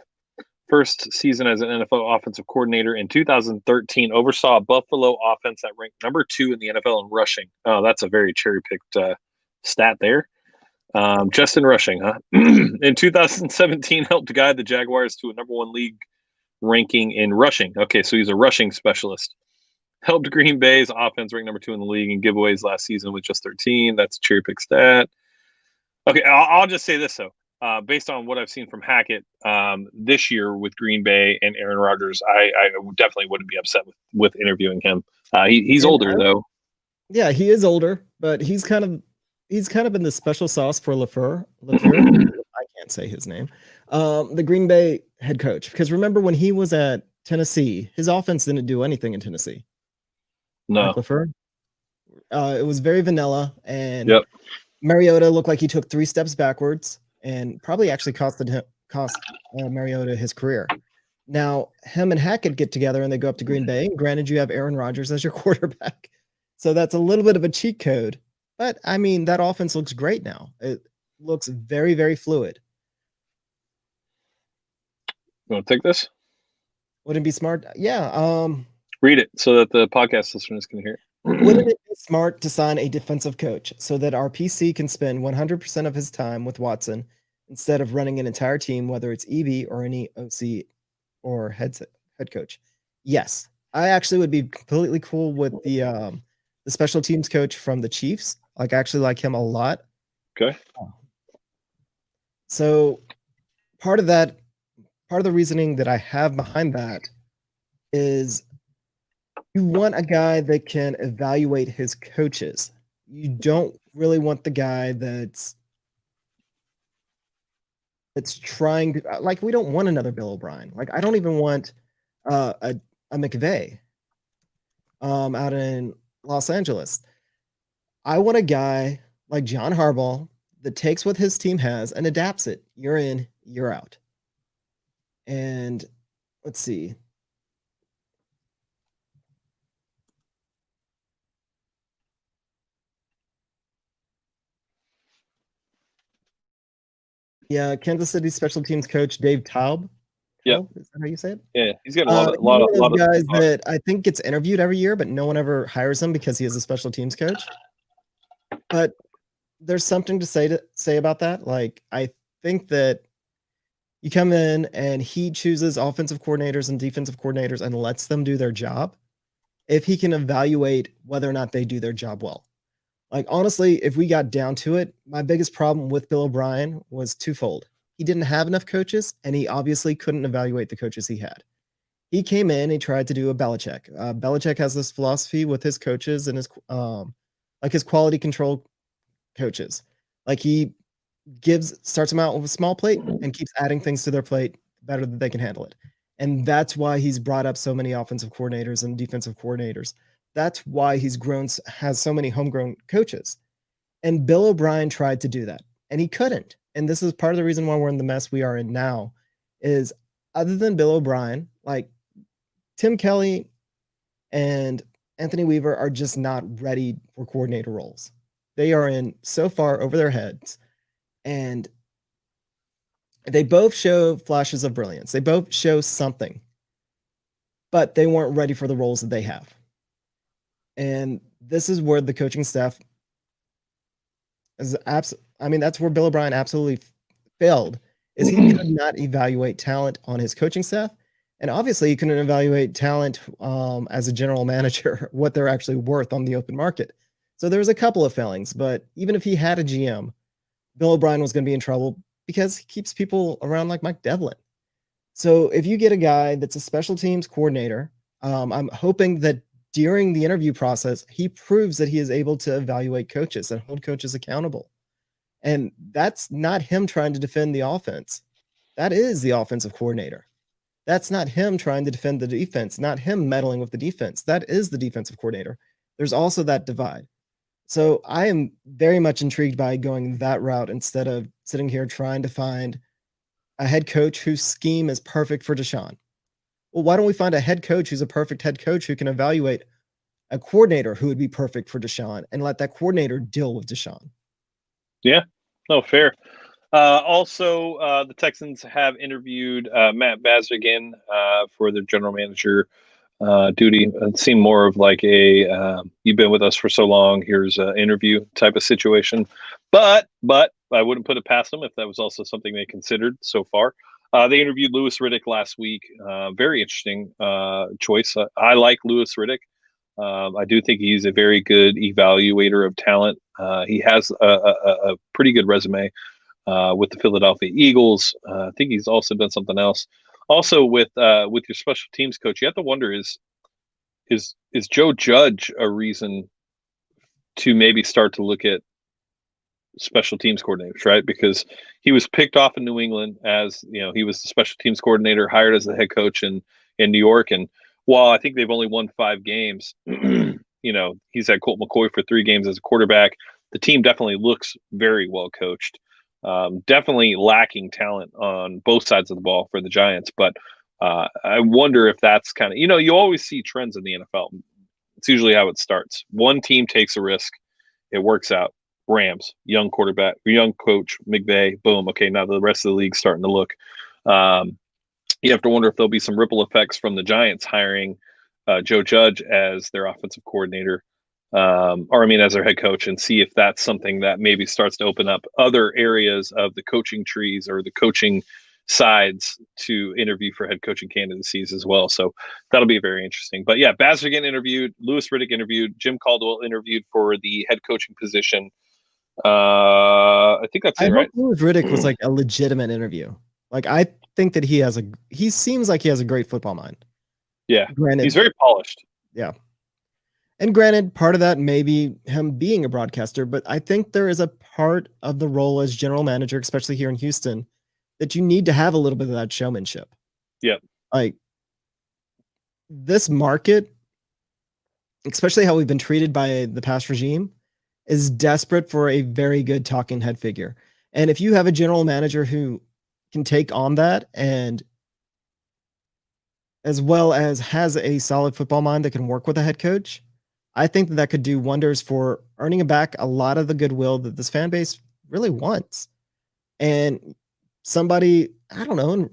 First season as an NFL offensive coordinator in 2013, oversaw a Buffalo offense that ranked number 2 in the NFL in rushing. Oh, that's a very cherry-picked stat there. Just in rushing, huh? In 2017, helped guide the Jaguars to a number 1 league ranking in rushing. Okay, so he's a rushing specialist. Helped Green Bay's offense rank number 2 in the league in giveaways last season with just 13. That's a cherry-picked stat. Okay, I'll just say this, though. Based on what I've seen from Hackett this year with Green Bay and Aaron Rodgers, I definitely wouldn't be upset with interviewing him. He's older, though. Yeah, he is older, but he's kind of been the special sauce for LaFleur. I can't say his name. The Green Bay head coach. Because remember when he was at Tennessee, his offense didn't do anything in Tennessee. No. LaFleur. It was very vanilla, and Yep. Mariota looked like he took 3 steps backwards and probably actually cost Mariota his career. Now, him and Hackett get together and they go up to Green Bay. And granted, you have Aaron Rodgers as your quarterback. So that's a little bit of a cheat code. But, I mean, that offense looks great now. It looks very, very fluid. You want to take this? Wouldn't it be smart? Yeah. Read it so that the podcast listeners can hear it. Wouldn't it be smart to sign a defensive coach so that our PC can spend 100% of his time with Watson instead of running an entire team, whether it's EB or any OC or head coach? Yes. I actually would be completely cool with the special teams coach from the Chiefs. Like, I actually like him a lot. Okay. So part of the reasoning that I have behind that is you want a guy that can evaluate his coaches. You don't really want the guy that's trying to, like, we don't want another Bill O'Brien. Like, I don't even want a McVay out in Los Angeles. I want a guy like John Harbaugh that takes what his team has and adapts it year in, year out. And let's see. Yeah, Kansas City special teams coach Dave Taub. Yep. Is that how you say it? Yeah, he's getting a lot he's one of of those guys that I think gets interviewed every year, but no one ever hires him because he is a special teams coach. But there's something to say about that. Like, I think that you come in and he chooses offensive coordinators and defensive coordinators and lets them do their job. if he can evaluate whether or not they do their job well. Like, honestly, if we got down to it, my biggest problem with Bill O'Brien was twofold. He didn't have enough coaches, and he obviously couldn't evaluate the coaches he had. He came in, he tried to do a Belichick. Belichick has this philosophy with his coaches and his quality control coaches. Like, he starts them out with a small plate and keeps adding things to their plate better than they can handle it. And that's why he's brought up so many offensive coordinators and defensive coordinators. That's why he's has so many homegrown coaches. And Bill O'Brien tried to do that, and he couldn't. And this is part of the reason why we're in the mess we are in now, is other than Bill O'Brien, like Tim Kelly and Anthony Weaver are just not ready for coordinator roles. They are in so far over their heads, and they both show flashes of brilliance. They both show something, but they weren't ready for the roles that they have. And this is where the coaching staff is that's where Bill O'Brien absolutely failed, is he could not evaluate talent on his coaching staff. And obviously he couldn't evaluate talent as a general manager, what they're actually worth on the open market. So there was a couple of failings, but even if he had a GM, Bill O'Brien was going to be in trouble because he keeps people around like Mike Devlin. So if you get a guy that's a special teams coordinator, I'm hoping that during the interview process, he proves that he is able to evaluate coaches and hold coaches accountable. And that's not him trying to defend the offense. That is the offensive coordinator. That's not him trying to defend the defense, not him meddling with the defense. That is the defensive coordinator. There's also that divide. So I am very much intrigued by going that route instead of sitting here trying to find a head coach whose scheme is perfect for Deshaun. Well, why don't we find a head coach who's a perfect head coach who can evaluate a coordinator who would be perfect for Deshaun and let that coordinator deal with Deshaun? Yeah, no, fair. Also, the Texans have interviewed Matt Bazzigan for their general manager duty. It seemed more of like a you've been with us for so long, here's an interview type of situation. But I wouldn't put it past them if that was also something they considered so far. They interviewed Louis Riddick last week. Very interesting choice. I like Louis Riddick. I do think he's a very good evaluator of talent. He has a pretty good resume with the Philadelphia Eagles. I think he's also done something else. Also with your special teams coach, you have to wonder is Joe Judge a reason to maybe start to look at special teams coordinators, right? Because he was picked off in New England as, he was the special teams coordinator, hired as the head coach in New York. And while I think they've only won 5 games, he's had Colt McCoy for 3 games as a quarterback. The team definitely looks very well coached. Definitely lacking talent on both sides of the ball for the Giants. But I wonder if that's kind of, you always see trends in the NFL. It's usually how it starts. One team takes a risk. It works out. Rams, young quarterback, young coach, McVay, boom. Okay, now the rest of the league's starting to look. You have to wonder if there'll be some ripple effects from the Giants hiring Joe Judge as their offensive coordinator, as their head coach, and see if that's something that maybe starts to open up other areas of the coaching trees or the coaching sides to interview for head coaching candidacies as well. So that'll be very interesting. But yeah, Bazzigan interviewed, Louis Riddick interviewed, Jim Caldwell interviewed for the head coaching position. I think that's it, right? Louis Riddick was like a legitimate interview. Like, I think that he seems like he has a great football mind. Yeah. Granted, he's very polished. Yeah. And granted, part of that may be him being a broadcaster, but I think there is a part of the role as general manager, especially here in Houston, that you need to have a little bit of that showmanship. Yeah. Like, this market, especially how we've been treated by the past regime, is desperate for a very good talking head figure. And if you have a general manager who can take on that, and as well as has a solid football mind that can work with a head coach, I think that could do wonders for earning back a lot of the goodwill that this fan base really wants. And somebody, I don't know, Louis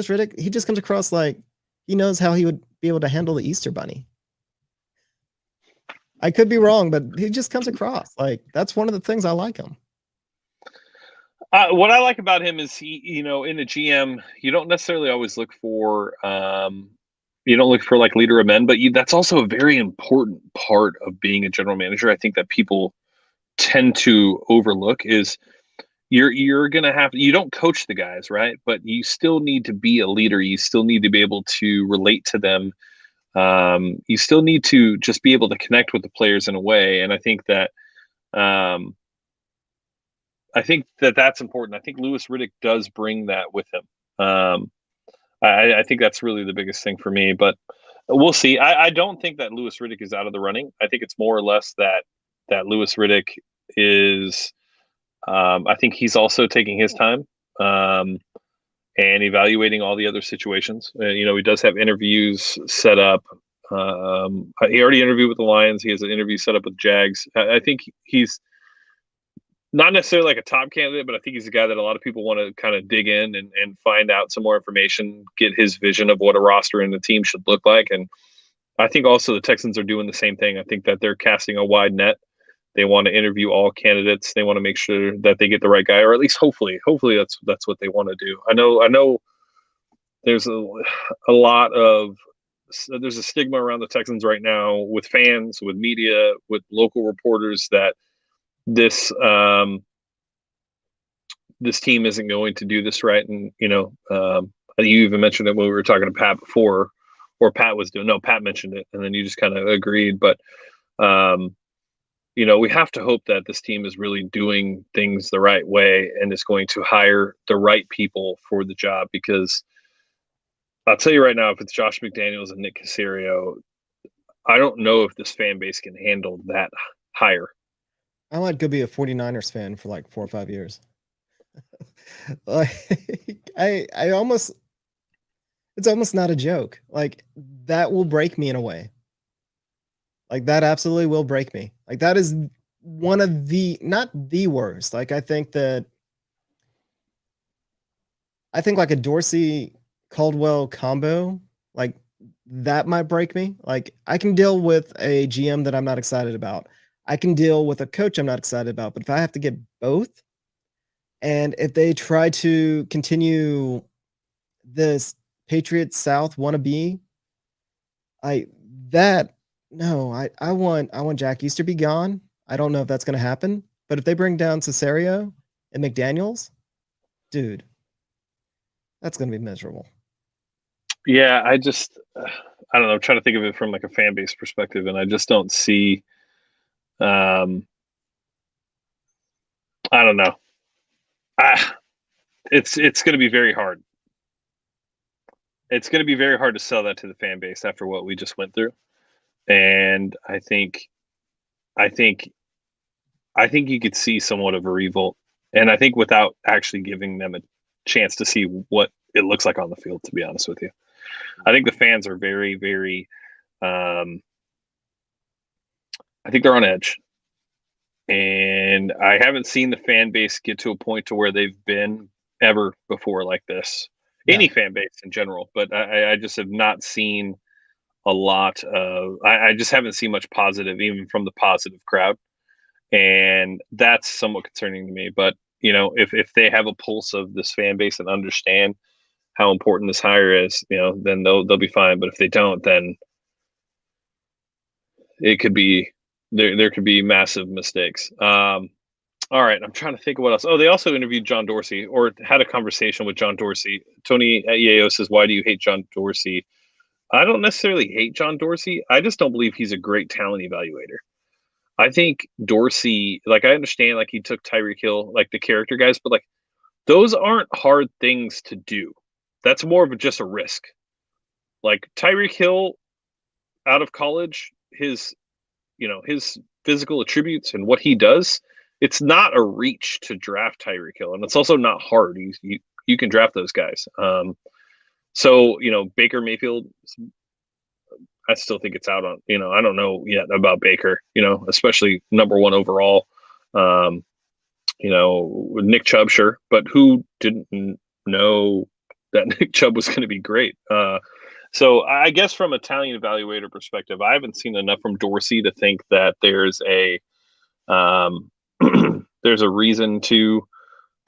Riddick, he just comes across like he knows how he would be able to handle the Easter Bunny. I could be wrong, but he just comes across like that's one of the things I like him. What I like about him is he, in a GM, you don't necessarily always look for, You don't look for like leader of men, but that's also a very important part of being a general manager. I think that people tend to overlook is you're gonna have you don't coach the guys, right? But you still need to be a leader. You still need to be able to relate to them. You still need to just be able to connect with the players in a way. And I think that that's important. I think Louis Riddick does bring that with him. I think that's really the biggest thing for me, but we'll see. I don't think that Louis Riddick is out of the running. I think it's more or less that Louis Riddick is. I think he's also taking his time and evaluating all the other situations. He does have interviews set up. He already interviewed with the Lions. He has an interview set up with Jags. I think he's not necessarily like a top candidate, but I think he's a guy that a lot of people want to kind of dig in and find out some more information, get his vision of what a roster and the team should look like. And I think also the Texans are doing the same thing. I think that they're casting a wide net. They want to interview all candidates. They want to make sure that they get the right guy, or at least hopefully that's what they want to do. I know there's there's a stigma around the Texans right now with fans, with media, with local reporters that this team isn't going to do this right. And you even mentioned it when we were talking to Pat before, or Pat mentioned it, and then you just kind of agreed. But we have to hope that this team is really doing things the right way and is going to hire the right people for the job. Because I'll tell you right now, if it's Josh McDaniels and Nick Caserio, I don't know if this fan base can handle that hire. I might go be a 49ers fan for like 4 or 5 years. Like, I almost, it's almost not a joke. Like, that will break me in a way. Like, that absolutely will break me. Like, that is one of not the worst. Like, I think like a Dorsey Caldwell combo, like, that might break me. Like, I can deal with a GM that I'm not excited about. I can deal with a coach I'm not excited about. But if I have to get both, and if they try to continue this Patriots South wannabe, I want Jack Easter be gone. I don't know if that's going to happen. But if they bring down Caserio and McDaniels, dude, that's going to be miserable. Yeah, I don't know. I'm trying to think of it from like a fan base perspective, and I just don't see. I don't know. It's going to be very hard. It's going to be very hard to sell that to the fan base after what we just went through. And I think you could see somewhat of a revolt. And I think without actually giving them a chance to see what it looks like on the field, to be honest with you. I think the fans are very, very I think they're on edge. And I haven't seen the fan base get to a point to where they've been ever before like this. Yeah. Any fan base in general, but I just have not seen a lot of. I just haven't seen much positive, even from the positive crowd, and that's somewhat concerning to me. But if they have a pulse of this fan base and understand how important this hire is, then they'll be fine. But if they don't, then it could be. There could be massive mistakes. All right, I'm trying to think of what else. Oh, they also interviewed John Dorsey, or had a conversation with John Dorsey. Tony at Yeo says, "Why do you hate John Dorsey?" I don't necessarily hate John Dorsey. I just don't believe he's a great talent evaluator. I think Dorsey, like, I understand, like, he took Tyreek Hill, like the character guys, but like those aren't hard things to do. That's more of just a risk. Like Tyreek Hill out of college, his physical attributes and what he does, it's not a reach to draft Tyreek Hill, and it's also not hard. You can draft those guys. So Baker Mayfield, I still think it's out on. I don't know yet about Baker. Especially number 1 overall. Nick Chubb, sure, but who didn't know that Nick Chubb was going to be great? So I guess from a talent evaluator perspective, I haven't seen enough from Dorsey to think that there's a there's a reason to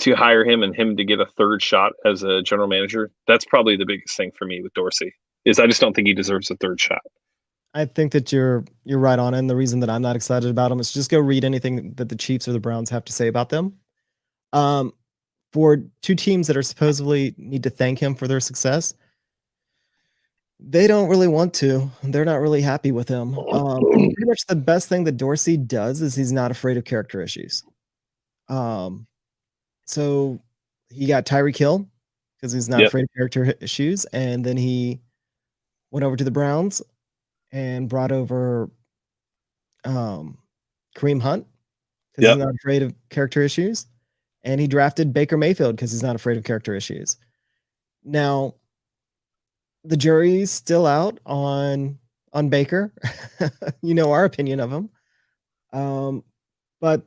hire him and him to get a third shot as a general manager. That's probably the biggest thing for me with Dorsey. is I just don't think he deserves a third shot. I think that you're right on it. And the reason that I'm not excited about him is just go read anything that the Chiefs or the Browns have to say about them. For two teams that are supposedly need to thank him for their success, they don't really want to. They're not really happy with him. Pretty much the best thing that Dorsey does is he's not afraid of character issues. So he got Tyreek Hill because he's not afraid of character issues, and then he went over to the Browns and brought over Kareem Hunt because he's not afraid of character issues, and he drafted Baker Mayfield because he's not afraid of character issues. Now, the jury's still out on Baker. You know our opinion of him. But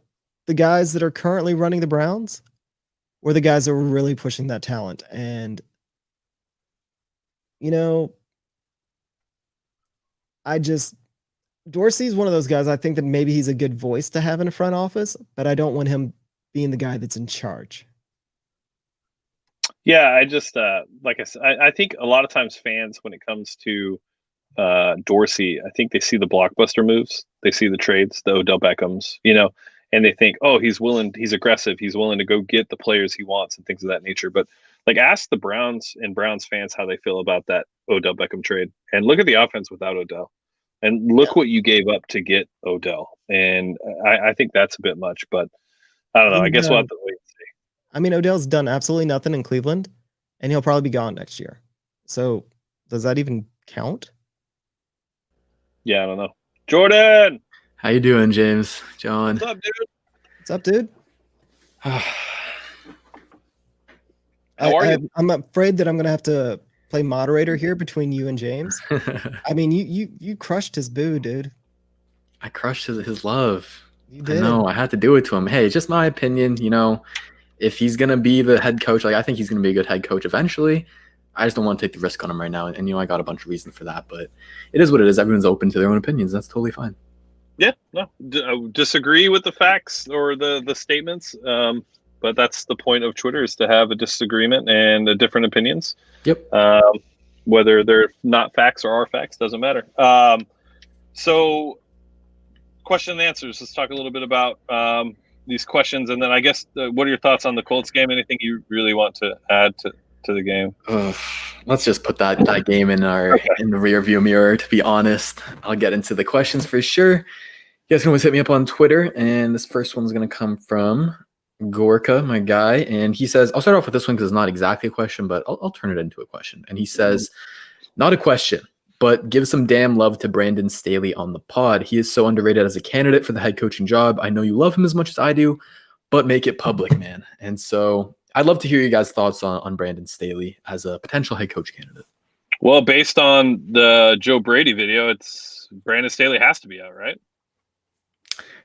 the guys that are currently running the Browns were the guys that were really pushing that talent. And, you know, Dorsey's one of those guys, I think that maybe he's a good voice to have in a front office, but I don't want him being the guy that's in charge. Yeah, I just like I said, I think a lot of times fans, when it comes to Dorsey, I think they see the blockbuster moves, they see the trades, the Odell Beckhams, and they think, oh, he's aggressive, he's willing to go get the players he wants and things of that nature. But like, ask the Browns and Browns fans how they feel about that Odell Beckham trade, and look at the offense without Odell, and look what you gave up to get Odell. And I think that's a bit much, but I don't know. I guess we'll have to wait and see. I mean, Odell's done absolutely nothing in Cleveland, and he'll probably be gone next year. So does that even count? Yeah, I don't know. Jordan! How you doing, James? John? What's up, dude? What's up, dude? How are you? I'm afraid that I'm going to have to play moderator here between you and James. I mean, you crushed his boo, dude. I crushed his love. You did. I know. I had to do it to him. Hey, it's just my opinion. If he's going to be the head coach, I think he's going to be a good head coach eventually. I just don't want to take the risk on him right now. And, I got a bunch of reasons for that. But it is what it is. Everyone's open to their own opinions. That's totally fine. Yeah, no. Disagree with the facts or the statements. But that's the point of Twitter, is to have a disagreement and different opinions. Yep. Whether they're not facts or are facts, doesn't matter. So question and answers. Let's talk a little bit about these questions, and then I guess what are your thoughts on the Colts game? Anything you really want to add to the game? Let's just put that game in the rear view mirror. To be honest, I'll get into the questions for sure. You guys can always hit me up on Twitter, and this first one's going to come from Gorka, my guy, and he says, I'll start off with this one because it's not exactly a question, but I'll turn it into a question. And he says, not a question, but give some damn love to Brandon Staley on the pod. He is so underrated as a candidate for the head coaching job. I know you love him as much as I do, but make it public, man. And so I'd love to hear you guys' thoughts on Brandon Staley as a potential head coach candidate. Well, based on the Joe Brady video, it's Brandon Staley has to be out, right?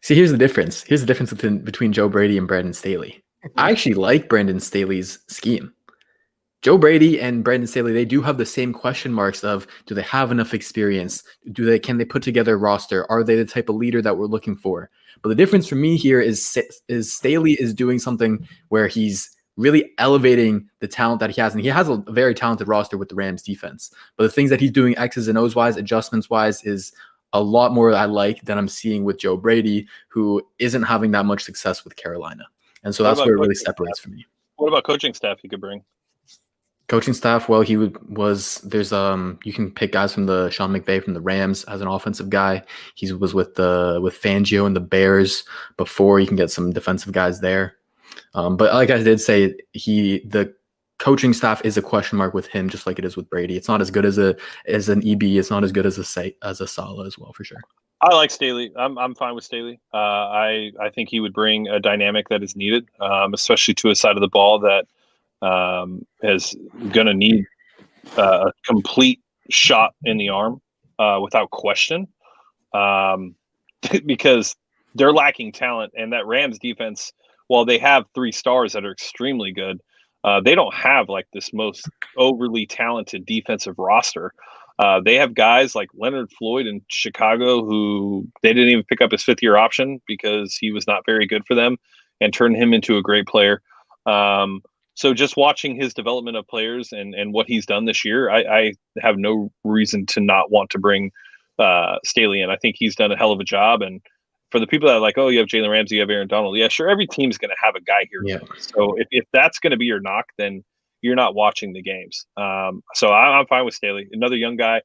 See, here's the difference. Here's the difference between Joe Brady and Brandon Staley. I actually like Brandon Staley's scheme. Joe Brady and Brandon Staley, they do have the same question marks of, do they have enough experience? Can they put together a roster? Are they the type of leader that we're looking for? But the difference for me here is Staley is doing something where he's really elevating the talent that he has. And he has a very talented roster with the Rams defense. But the things that he's doing X's and O's wise, adjustments wise, is a lot more I like than I'm seeing with Joe Brady, who isn't having that much success with Carolina. And so that's where it really separates for me. What about coaching staff you could bring? Coaching staff, well, you can pick guys from the Sean McVay from the Rams as an offensive guy. He was with Fangio and the Bears before. You can get some defensive guys there. But like I did say, the coaching staff is a question mark with him, just like it is with Brady. It's not as good as an EB. It's not as good as a Saleh as well, for sure. I like Staley. I'm fine with Staley. I think he would bring a dynamic that is needed, especially to a side of the ball that is going to need a complete shot in the arm without question, because they're lacking talent. And that Rams defense, while they have 3 stars that are extremely good, they don't have like this most overly talented defensive roster. They have guys like Leonard Floyd in Chicago who they didn't even pick up his 5th-year option because he was not very good for them and turned him into a great player. So just watching his development of players and what he's done this year, I have no reason to not want to bring Staley in. I think he's done a hell of a job. And for the people that are like, oh, you have Jalen Ramsey, you have Aaron Donald. Yeah, sure. Every team's going to have a guy here. Yeah. So if that's going to be your knock, then you're not watching the games. So I'm fine with Staley, another young guy,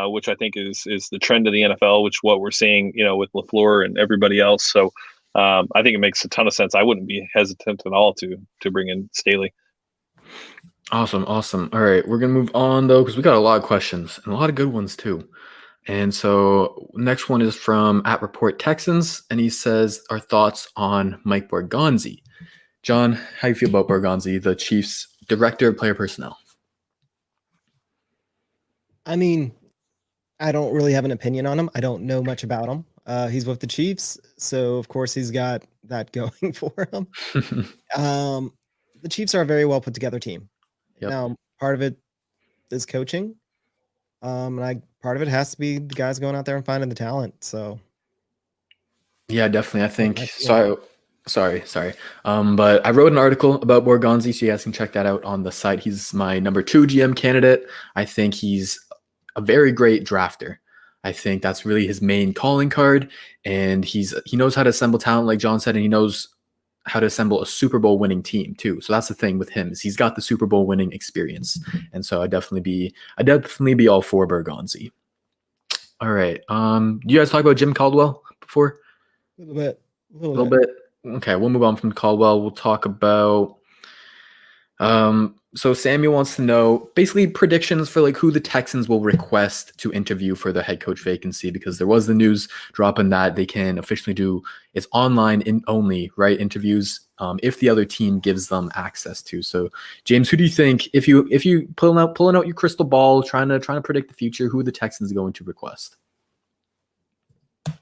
which I think is the trend of the NFL, which what we're seeing, with LaFleur and everybody else. So I think it makes a ton of sense. I wouldn't be hesitant at all to bring in Staley. Awesome. All right, we're gonna move on though, because we got a lot of questions and a lot of good ones too. And so next one is from @ReportTexans, and he says our thoughts on Mike Borgonzi. John, how you feel about Borgonzi, the Chiefs' director of player personnel? I mean, I don't really have an opinion on him. I don't know much about him. He's with the Chiefs, so of course he's got that going for him. The Chiefs are a very well put together team. Yep. Now, part of it is coaching, and part of it has to be the guys going out there and finding the talent. So, yeah, definitely. I think Sorry. But I wrote an article about Borgonzi, so you guys can check that out on the site. He's my number 2 GM candidate. I think he's a very great drafter. I think that's really his main calling card, and he knows how to assemble talent, like John said, and he knows how to assemble a Super Bowl winning team too. So that's the thing with him, is he's got the Super Bowl winning experience, and so I'd definitely be all for Borgonzi. All right, you guys talk about Jim Caldwell before? A little bit. Okay, we'll move on from Caldwell. We'll talk about so Samuel wants to know basically predictions for who the Texans will request to interview for the head coach vacancy, because there was the news dropping that they can officially do it's online only, right, interviews if the other team gives them access to. So James, who do you think, if you pulling out your crystal ball, trying to predict the future, who the Texans are going to request? I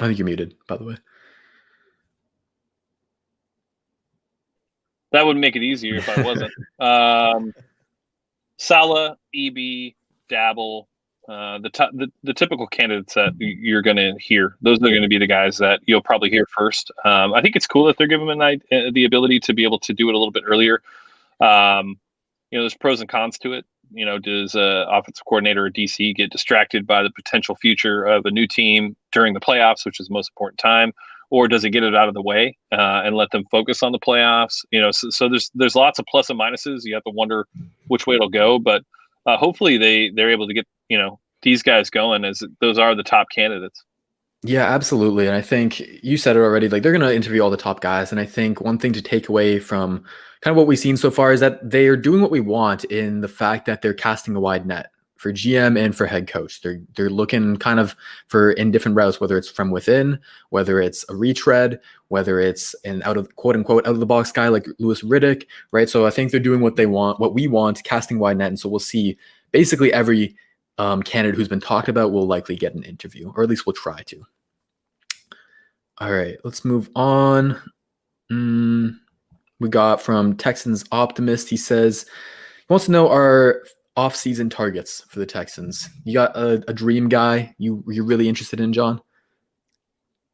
think you're muted, by the way. That would make it easier if I wasn't. Salah, EB, Dabble, the typical candidates that you're going to hear. Those are going to be the guys that you'll probably hear first. I think it's cool that they're giving them the ability to be able to do it a little bit earlier. There's pros and cons to it. Does an offensive coordinator or DC get distracted by the potential future of a new team during the playoffs, which is the most important time? Or does it get it out of the way and let them focus on the playoffs? So there's lots of plus and minuses. You have to wonder which way it'll go, but hopefully they're able to get these guys going, as those are the top candidates. Yeah, absolutely. And I think you said it already, they're going to interview all the top guys. And I think one thing to take away from kind of what we've seen so far is that they are doing what we want, in the fact that they're casting a wide net for GM and for head coach. They're looking kind of in different routes, whether it's from within, whether it's a retread, whether it's an quote unquote out of the box guy like Louis Riddick, right? So I think they're doing what they want, what we want, casting wide net. And so we'll see basically every candidate who's been talked about will likely get an interview, or at least we'll try to. All right, let's move on. We got from Texans Optimist. He says he wants to know our off-season targets for the Texans. You got a dream guy you're really interested in, John?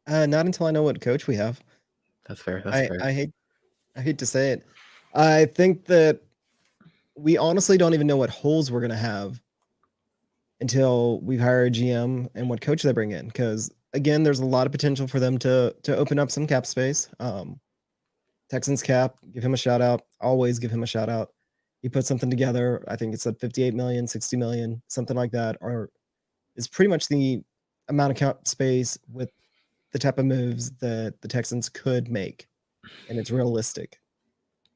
Not until I know what coach we have. That's fair. I hate to say it. I think that we honestly don't even know what holes we're going to have until we hire a GM and what coach they bring in. Because again, there's a lot of potential for them to open up some cap space. Texans cap, give him a shout out. Always give him a shout out. He put something together. I think it's at 58 million, 60 million, something like that, or is pretty much the amount of cap space with the type of moves that the Texans could make. And it's realistic.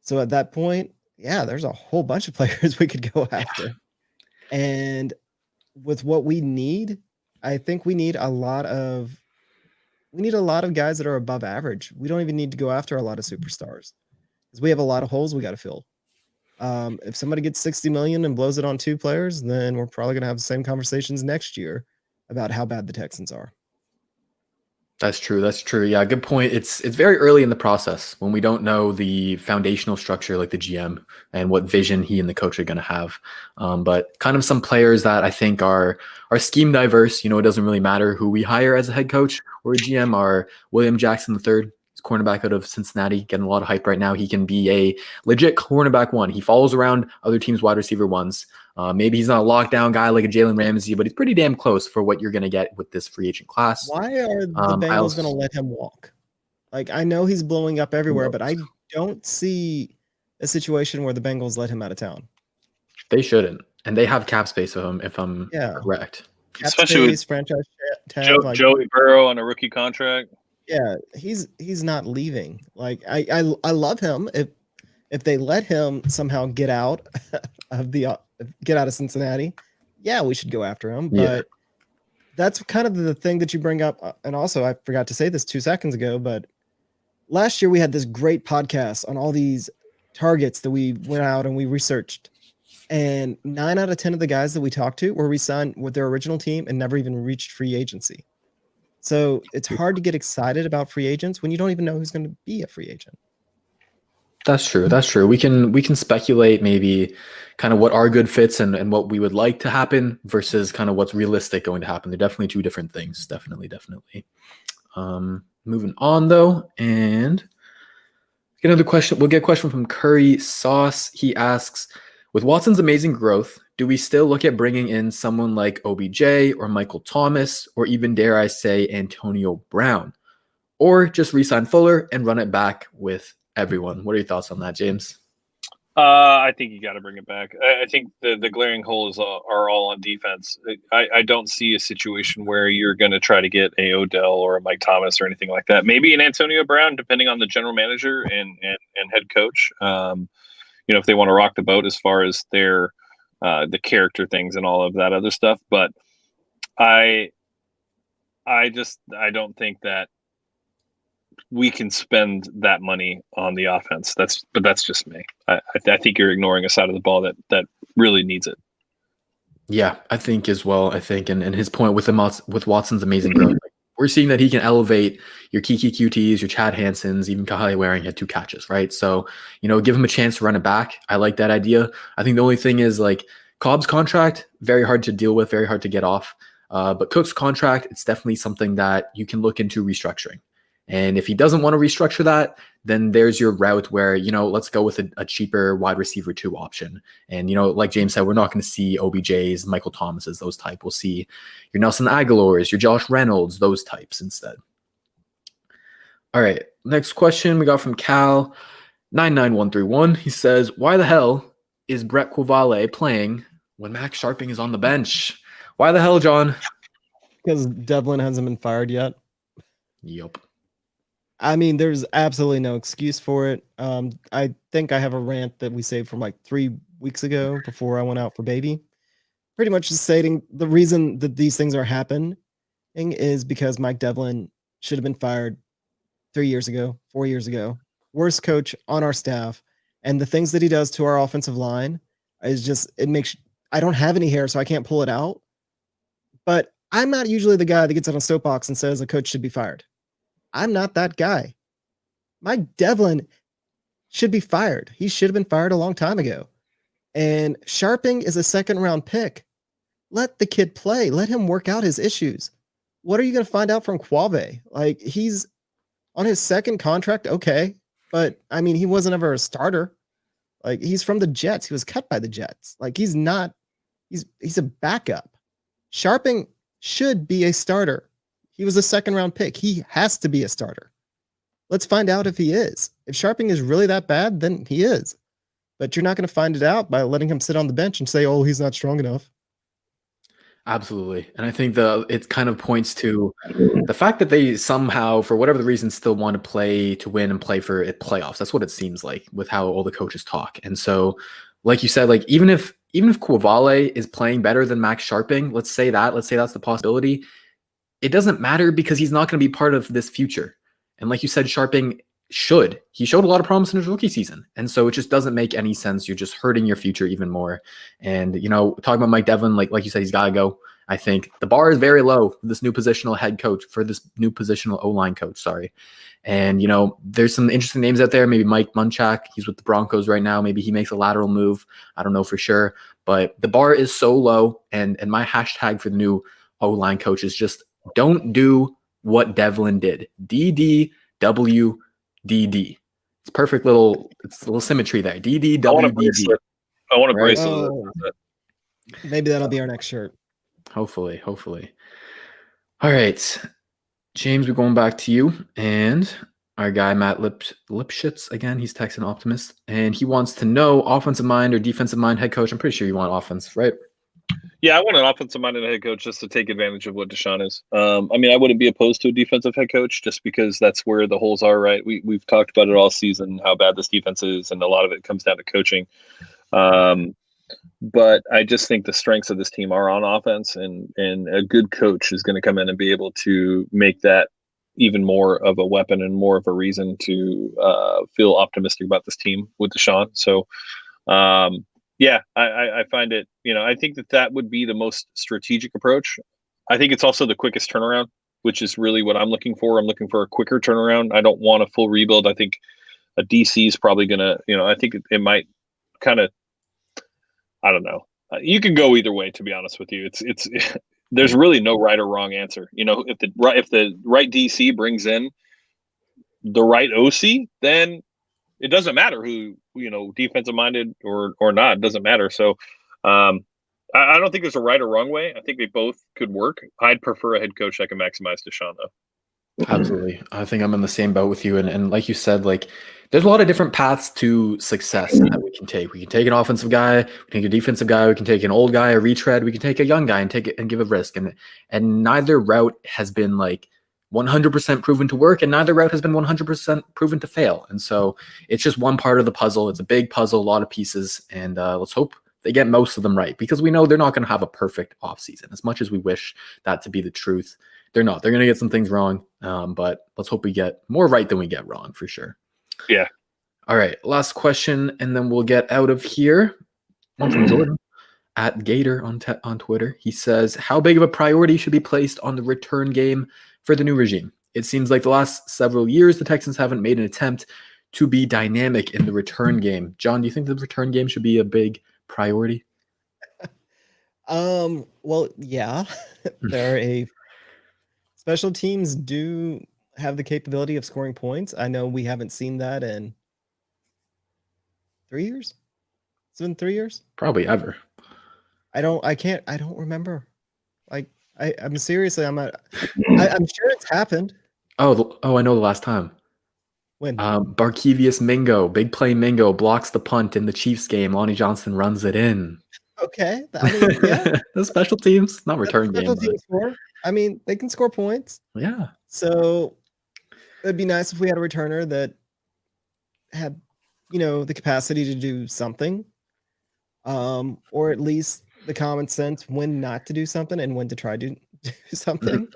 So at that point, yeah, there's a whole bunch of players we could go after. And with what we need, I think we need a lot of guys that are above average. We don't even need to go after a lot of superstars, because we have a lot of holes we got to fill. If somebody gets 60 million and blows it on 2 players, then we're probably going to have the same conversations next year about how bad the Texans are. That's true. Yeah, good point. It's very early in the process when we don't know the foundational structure, like the GM, and what vision he and the coach are going to have. But kind of some players that I think are scheme diverse. It doesn't really matter who we hire as a head coach or a GM. Are William Jackson III. He's cornerback out of Cincinnati, getting a lot of hype right now. He can be a legit cornerback one. He follows around other teams' wide receiver ones. Maybe he's not a lockdown guy like a Jalen Ramsey, but he's pretty damn close for what you're going to get with this free agent class. Why are the Bengals going to let him walk? Like, I know he's blowing up everywhere, but I don't see a situation where the Bengals let him out of town. They shouldn't, and they have cap space of him, if I'm correct. Cap Especially space, with franchise tag, Joey Burrow on a rookie contract. Yeah, he's not leaving. Like, I love him. If they let him somehow get out of Cincinnati, yeah, we should go after him. But that's kind of the thing that you bring up. And also, I forgot to say this 2 seconds ago, but last year we had this great podcast on all these targets that we went out and we researched. And 9 out of 10 of the guys that we talked to were re-signed with their original team and never even reached free agency. So it's hard to get excited about free agents when you don't even know who's going to be a free agent. That's true. That's true. We can speculate moving kind of what are good fits and what we would like to happen versus kind of what's realistic going to happen. They're definitely two different things. Definitely. Moving on though, and get another question. We'll get a question from Curry Sauce. He asks, with Watson's amazing growth, do we still look at bringing in someone like OBJ or Michael Thomas, or even dare I say Antonio Brown, or just re-sign Fuller and run it back with everyone? What are your thoughts on that, James? I think you got to bring it back. I think the glaring holes are all on defense. I don't see a situation where you're going to try to get a Odell or a Mike Thomas or anything like that. Maybe an Antonio Brown, depending on the general manager and head coach. If they want to rock the boat as far as their the character things and all of that other stuff. But I don't think that we can spend that money on the offense. That's just me. I think you're ignoring a side of the ball that really needs it. Yeah, I think as well. I think, and his point with Watson's amazing growth, we're seeing that he can elevate your Kiki QTs, your Chad Hansons, even Kahale Waring had 2 catches, right? So, give him a chance to run it back. I like that idea. I think the only thing is like Cobb's contract, very hard to deal with, very hard to get off. But Cook's contract, it's definitely something that you can look into restructuring. And if he doesn't want to restructure that, then there's your route where, let's go with a cheaper wide receiver 2 option. And, like James said, we're not going to see OBJs, Michael Thomases, those type. We'll see your Nelson Aguilars, your Josh Reynolds, those types instead. All right. Next question we got from Cal 99131. He says, why the hell is Brett Quavale playing when Max Sharping is on the bench? Why the hell, John? Because Devlin hasn't been fired yet. Yup. I mean, there's absolutely no excuse for it. I think I have a rant that we saved from like 3 weeks ago before I went out for baby. Pretty much just stating the reason that these things are happening is because Mike Devlin should have been fired 3 years ago, 4 years ago. Worst coach on our staff. And the things that he does to our offensive line is just, I don't have any hair, so I can't pull it out. But I'm not usually the guy that gets on a soapbox and says a coach should be fired. I'm not that guy. Mike Devlin should be fired. He should have been fired a long time ago. And Sharping is a 2nd-round pick. Let the kid play. Let him work out his issues. What are you going to find out from Quave? Like, he's on his 2nd contract, okay. But, I mean, he wasn't ever a starter. Like, he's from the Jets. He was cut by the Jets. Like, he's a backup. Sharping should be a starter. He was a 2nd-round pick. He has to be a starter. Let's find out if he is. If Sharping is really that bad, then he is. But you're not going to find it out by letting him sit on the bench and say, oh, he's not strong enough. Absolutely. And I think it kind of points to the fact that they somehow, for whatever the reason, still want to play to win and play for playoffs. That's what it seems like with how all the coaches talk. And so, like you said, like even if Quavale is playing better than Max Sharping, let's say that's the possibility. It doesn't matter because he's not going to be part of this future. And like you said, Sharping he showed a lot of promise in his rookie season. And so it just doesn't make any sense. You're just hurting your future even more. And, talking about Mike Devlin, like you said, he's got to go. I think the bar is very low for this new positional O-line coach, sorry. And, there's some interesting names out there. Maybe Mike Munchak, he's with the Broncos right now. Maybe he makes a lateral move. I don't know for sure. But the bar is so low. And my hashtag for the new O-line coach is just don't do what Devlin did. DDWI. DD. It's perfect little. It's a little symmetry there. DD I want a WDD. bracelet. I want a Right. bracelet. Oh, maybe that'll be our next shirt. Hopefully. All right, James, we're going back to you and our guy Matt Lipschitz again. He's Texan optimist, and he wants to know offensive mind or defensive mind head coach. I'm pretty sure you want offense, right? Yeah, I want an offensive-minded head coach just to take advantage of what Deshaun is. I mean, I wouldn't be opposed to a defensive head coach just because that's where the holes are, right? We've talked about it all season, how bad this defense is, and a lot of it comes down to coaching. But I just think the strengths of this team are on offense, and a good coach is going to come in and be able to make that even more of a weapon and more of a reason to feel optimistic about this team with Deshaun. So, yeah, I find it, I think that would be the most strategic approach. I think it's also the quickest turnaround, which is really what I'm looking for. I'm looking for a quicker turnaround. I don't want a full rebuild. I think a DC is probably going to, I think it might kind of, I don't know. You can go either way, to be honest with you. It's there's really no right or wrong answer. If the right DC brings in the right OC, then it doesn't matter who, defensive minded or not. It doesn't matter. So I don't think there's a right or wrong way. I think they both could work. I'd prefer a head coach that can maximize Deshaun, though. Absolutely. I think I'm in the same boat with you. And like you said, like there's a lot of different paths to success that we can take. We can take an offensive guy, we can take a defensive guy, we can take an old guy, a retread, we can take a young guy and take it and give a risk. And neither route has been like 100% proven to work, and neither route has been 100% proven to fail. And so it's just one part of the puzzle. It's a big puzzle, a lot of pieces, and let's hope they get most of them right, because we know they're not going to have a perfect offseason. As much as we wish that to be the truth, they're not. They're going to get some things wrong, but let's hope we get more right than we get wrong, for sure. Yeah. All right, last question, and then we'll get out of here. One from Jordan at Gator on Twitter. He says, how big of a priority should be placed on the return game for the new regime? It seems like the last several years, the Texans haven't made an attempt to be dynamic in the return game. John, do you think the return game should be a big priority? Well, yeah. Special teams do have the capability of scoring points. I know we haven't seen that in 3 years. It's been 3 years? Probably ever. I don't remember. Like, I'm seriously, I'm sure it's happened. Oh, I know the last time. When? Barkevius Mingo, big play Mingo, blocks the punt in the Chiefs game. Lonnie Johnson runs it in. Okay. I mean, yeah. The special teams, not return game. I mean, they can score points. Yeah. So it'd be nice if we had a returner that had, the capacity to do something, or at least the common sense when not to do something and when to try to do something.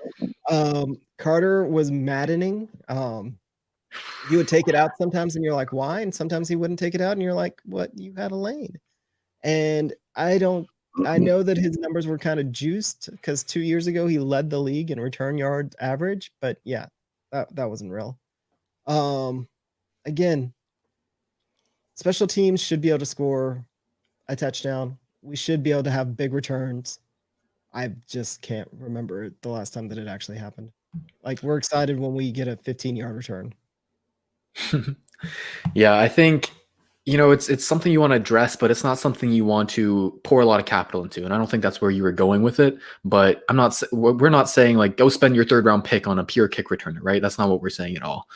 Carter was maddening. You would take it out sometimes and you're like, why? And sometimes he wouldn't take it out and you're like, what? You had a lane. And I know that his numbers were kind of juiced because 2 years ago he led the league in return yard average, but yeah, that wasn't real. Again, special teams should be able to score a touchdown. We should be able to have big returns. I just can't remember the last time that it actually happened. Like, we're excited when we get a 15-yard return. Yeah, I think it's something you want to address, but it's not something you want to pour a lot of capital into. And I don't think that's where you were going with it. But we're not saying like go spend your 3rd round pick on a pure kick returner, right? That's not what we're saying at all.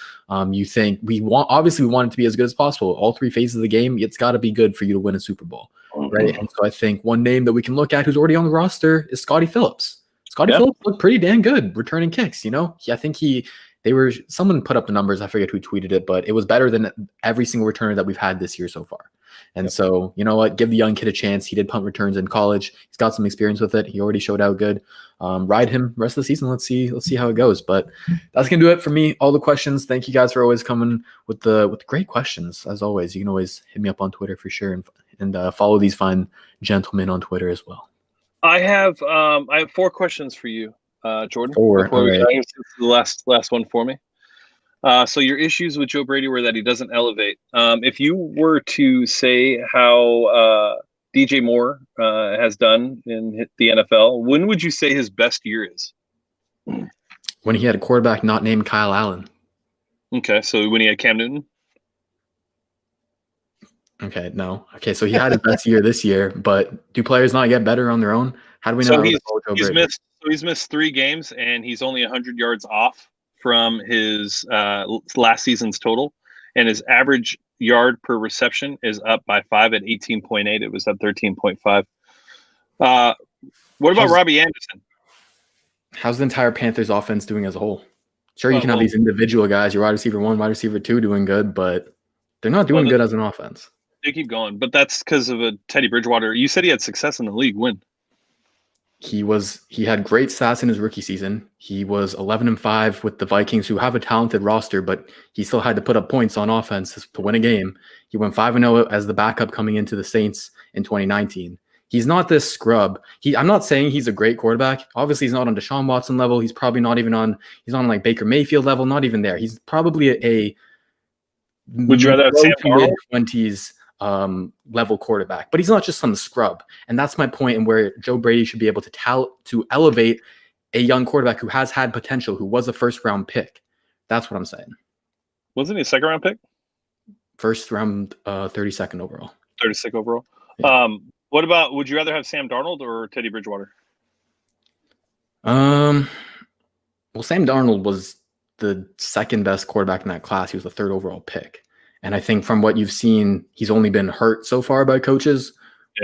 You think we want it to be as good as possible. All 3 phases of the game, it's got to be good for you to win a Super Bowl, right? And so I think one name that we can look at who's already on the roster is Scottie Phillips. Phillips looked pretty damn good returning kicks. I think someone put up the numbers. I forget who tweeted it, but it was better than every single returner that we've had this year so far. And so, you know what? Give the young kid a chance. He did punt returns in college. He's got some experience with it. He already showed out good. Ride him rest of the season. Let's see how it goes. But that's gonna do it for me. All the questions. Thank you guys for always coming with the great questions. As always, you can always hit me up on Twitter for sure, and follow these fine gentlemen on Twitter as well. I have 4 questions for you, Jordan. 4. Before we this is the last one for me. So your issues with Joe Brady were that he doesn't elevate. If you were to say how DJ Moore has done in the NFL, when would you say his best year is? When he had a quarterback not named Kyle Allen. Okay, so when he had Cam Newton? Okay, no. Okay, so he had his best year this year, but do players not get better on their own? How do we know So that with Joe Brady? he's missed 3 games, and he's only 100 yards off from his last season's total, and his average yard per reception is up by 5 at 18.8. It was up 13.5. What about Robbie Anderson? How's the entire Panthers offense doing as a whole? Sure, you can have these individual guys, your wide receiver 1, wide receiver 2 doing good, but they're not doing good as an offense. They keep going, but that's because of a Teddy Bridgewater. You said he had success in the league. When? He had great stats in his rookie season. He was 11-5 with the Vikings, who have a talented roster, but he still had to put up points on offense to win a game. He went 5-0 as the backup coming into the Saints in 2019. He's not this scrub. I'm not saying he's a great quarterback. Obviously, he's not on Deshaun Watson level. He's probably not even on. He's on like Baker Mayfield level. Not even there. He's probably a would you rather have Sam Darnold? Mid-20s level quarterback, but he's not just some scrub. And that's my point, and where Joe Brady should be able to elevate a young quarterback who has had potential, who was a first-round pick. That's what I'm saying. Wasn't he a second-round pick? First round, 32nd overall. 36th overall. Yeah. What about? Would you rather have Sam Darnold or Teddy Bridgewater? Well, Sam Darnold was the second best quarterback in that class. He was the 3rd overall pick. And I think from what you've seen, he's only been hurt so far by coaches,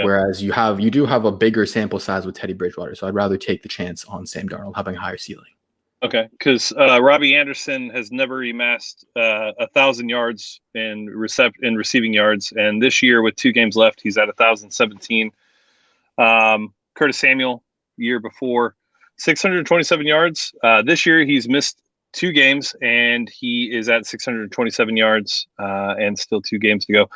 whereas you do have a bigger sample size with Teddy Bridgewater. So I'd rather take the chance on Sam Darnold having a higher ceiling. Okay, because Robbie Anderson has never amassed 1,000 yards in receiving yards, and this year with 2 games left, he's at 1,017. Curtis Samuel, year before, 627 yards. This year he's missed 2 games, and he is at 627 yards, and still 2 games to go.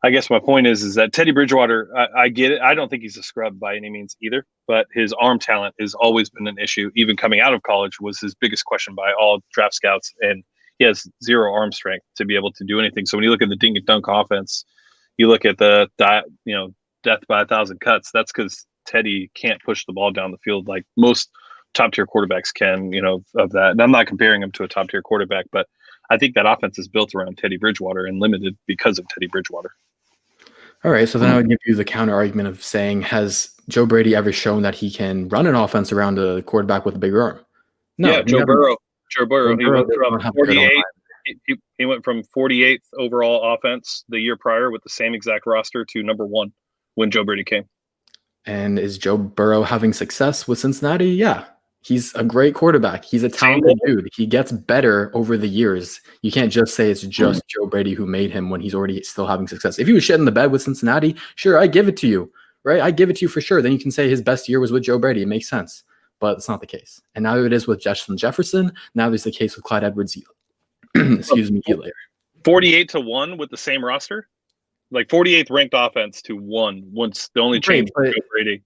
I guess my point is that Teddy Bridgewater, I get it. I don't think he's a scrub by any means either, but his arm talent has always been an issue. Even coming out of college was his biggest question by all draft scouts, and he has 0 arm strength to be able to do anything. So when you look at the dink and dunk offense, you look at the death by 1,000 cuts. That's because Teddy can't push the ball down the field like most top-tier quarterbacks can, of that. And I'm not comparing him to a top-tier quarterback, but I think that offense is built around Teddy Bridgewater and limited because of Teddy Bridgewater. All right, so then I would give you the counter argument of saying, has Joe Brady ever shown that he can run an offense around a quarterback with a bigger arm? No. Yeah, Joe Burrow. He went from 48. He went from 48th overall offense the year prior with the same exact roster to number 1 when Joe Brady came. And is Joe Burrow having success with Cincinnati? Yeah. He's a great quarterback. He's a talented dude. He gets better over the years. You can't just say it's just Joe Brady who made him when he's already still having success. If he was shitting the bed with Cincinnati, sure, I give it to you, right? I give it to you for sure. Then you can say his best year was with Joe Brady. It makes sense, but it's not the case. And now it is with Justin Jefferson. Now there's the case with Clyde Edwards-Helaire. Excuse me, Helaire. 48-1 with the same roster? Like 48th ranked offense to 1 once the only change was Joe Brady.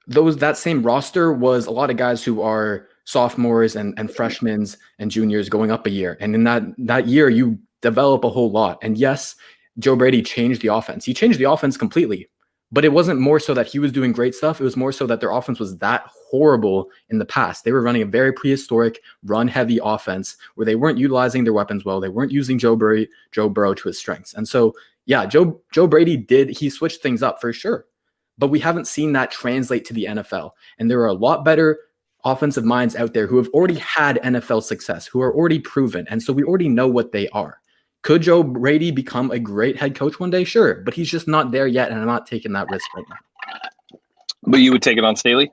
That same roster was a lot of guys who are sophomores and freshmen and juniors going up a year. And in that year, you develop a whole lot. And yes, Joe Brady changed the offense. He changed the offense completely. But it wasn't more so that he was doing great stuff. It was more so that their offense was that horrible in the past. They were running a very prehistoric, run-heavy offense where they weren't utilizing their weapons well. They weren't using Joe Burrow to his strengths. And so, yeah, Joe Brady he switched things up for sure. But we haven't seen that translate to the NFL. And there are a lot better offensive minds out there who have already had NFL success, who are already proven. And so we already know what they are. Could Joe Brady become a great head coach one day? Sure. But he's just not there yet, and I'm not taking that risk right now. But you would take it on Staley?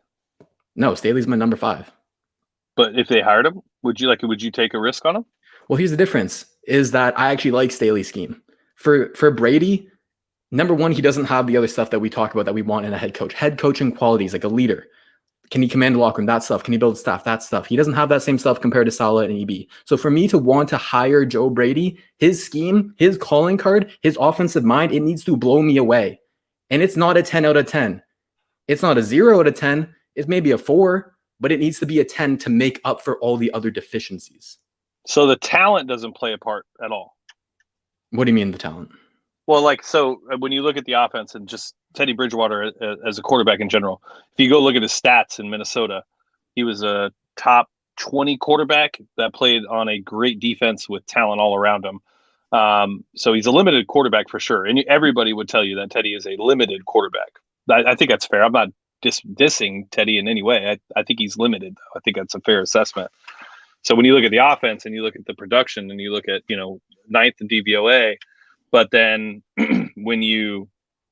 No, Staley's my number 5. But if they hired him, would you take a risk on him? Well, here's the difference, is that I actually like Staley's scheme. For Brady, number 1, he doesn't have the other stuff that we talk about that we want in a head coach. Head coaching qualities, like a leader. Can he command the locker room? That stuff. Can he build staff? That stuff. He doesn't have that same stuff compared to Saleh and EB. So for me to want to hire Joe Brady, his scheme, his calling card, his offensive mind, it needs to blow me away. And it's not a 10 out of 10. It's not a 0 out of 10. It's maybe a 4, but it needs to be a 10 to make up for all the other deficiencies. So the talent doesn't play a part at all. What do you mean the talent? Well, so when you look at the offense and just Teddy Bridgewater as a quarterback in general, if you go look at his stats in Minnesota, he was a top 20 quarterback that played on a great defense with talent all around him. So he's a limited quarterback for sure. And everybody would tell you that Teddy is a limited quarterback. I think that's fair. I'm not dissing Teddy in any way. I think he's limited, though. I think that's a fair assessment. So when you look at the offense and you look at the production and you look at, ninth in DVOA, but then when you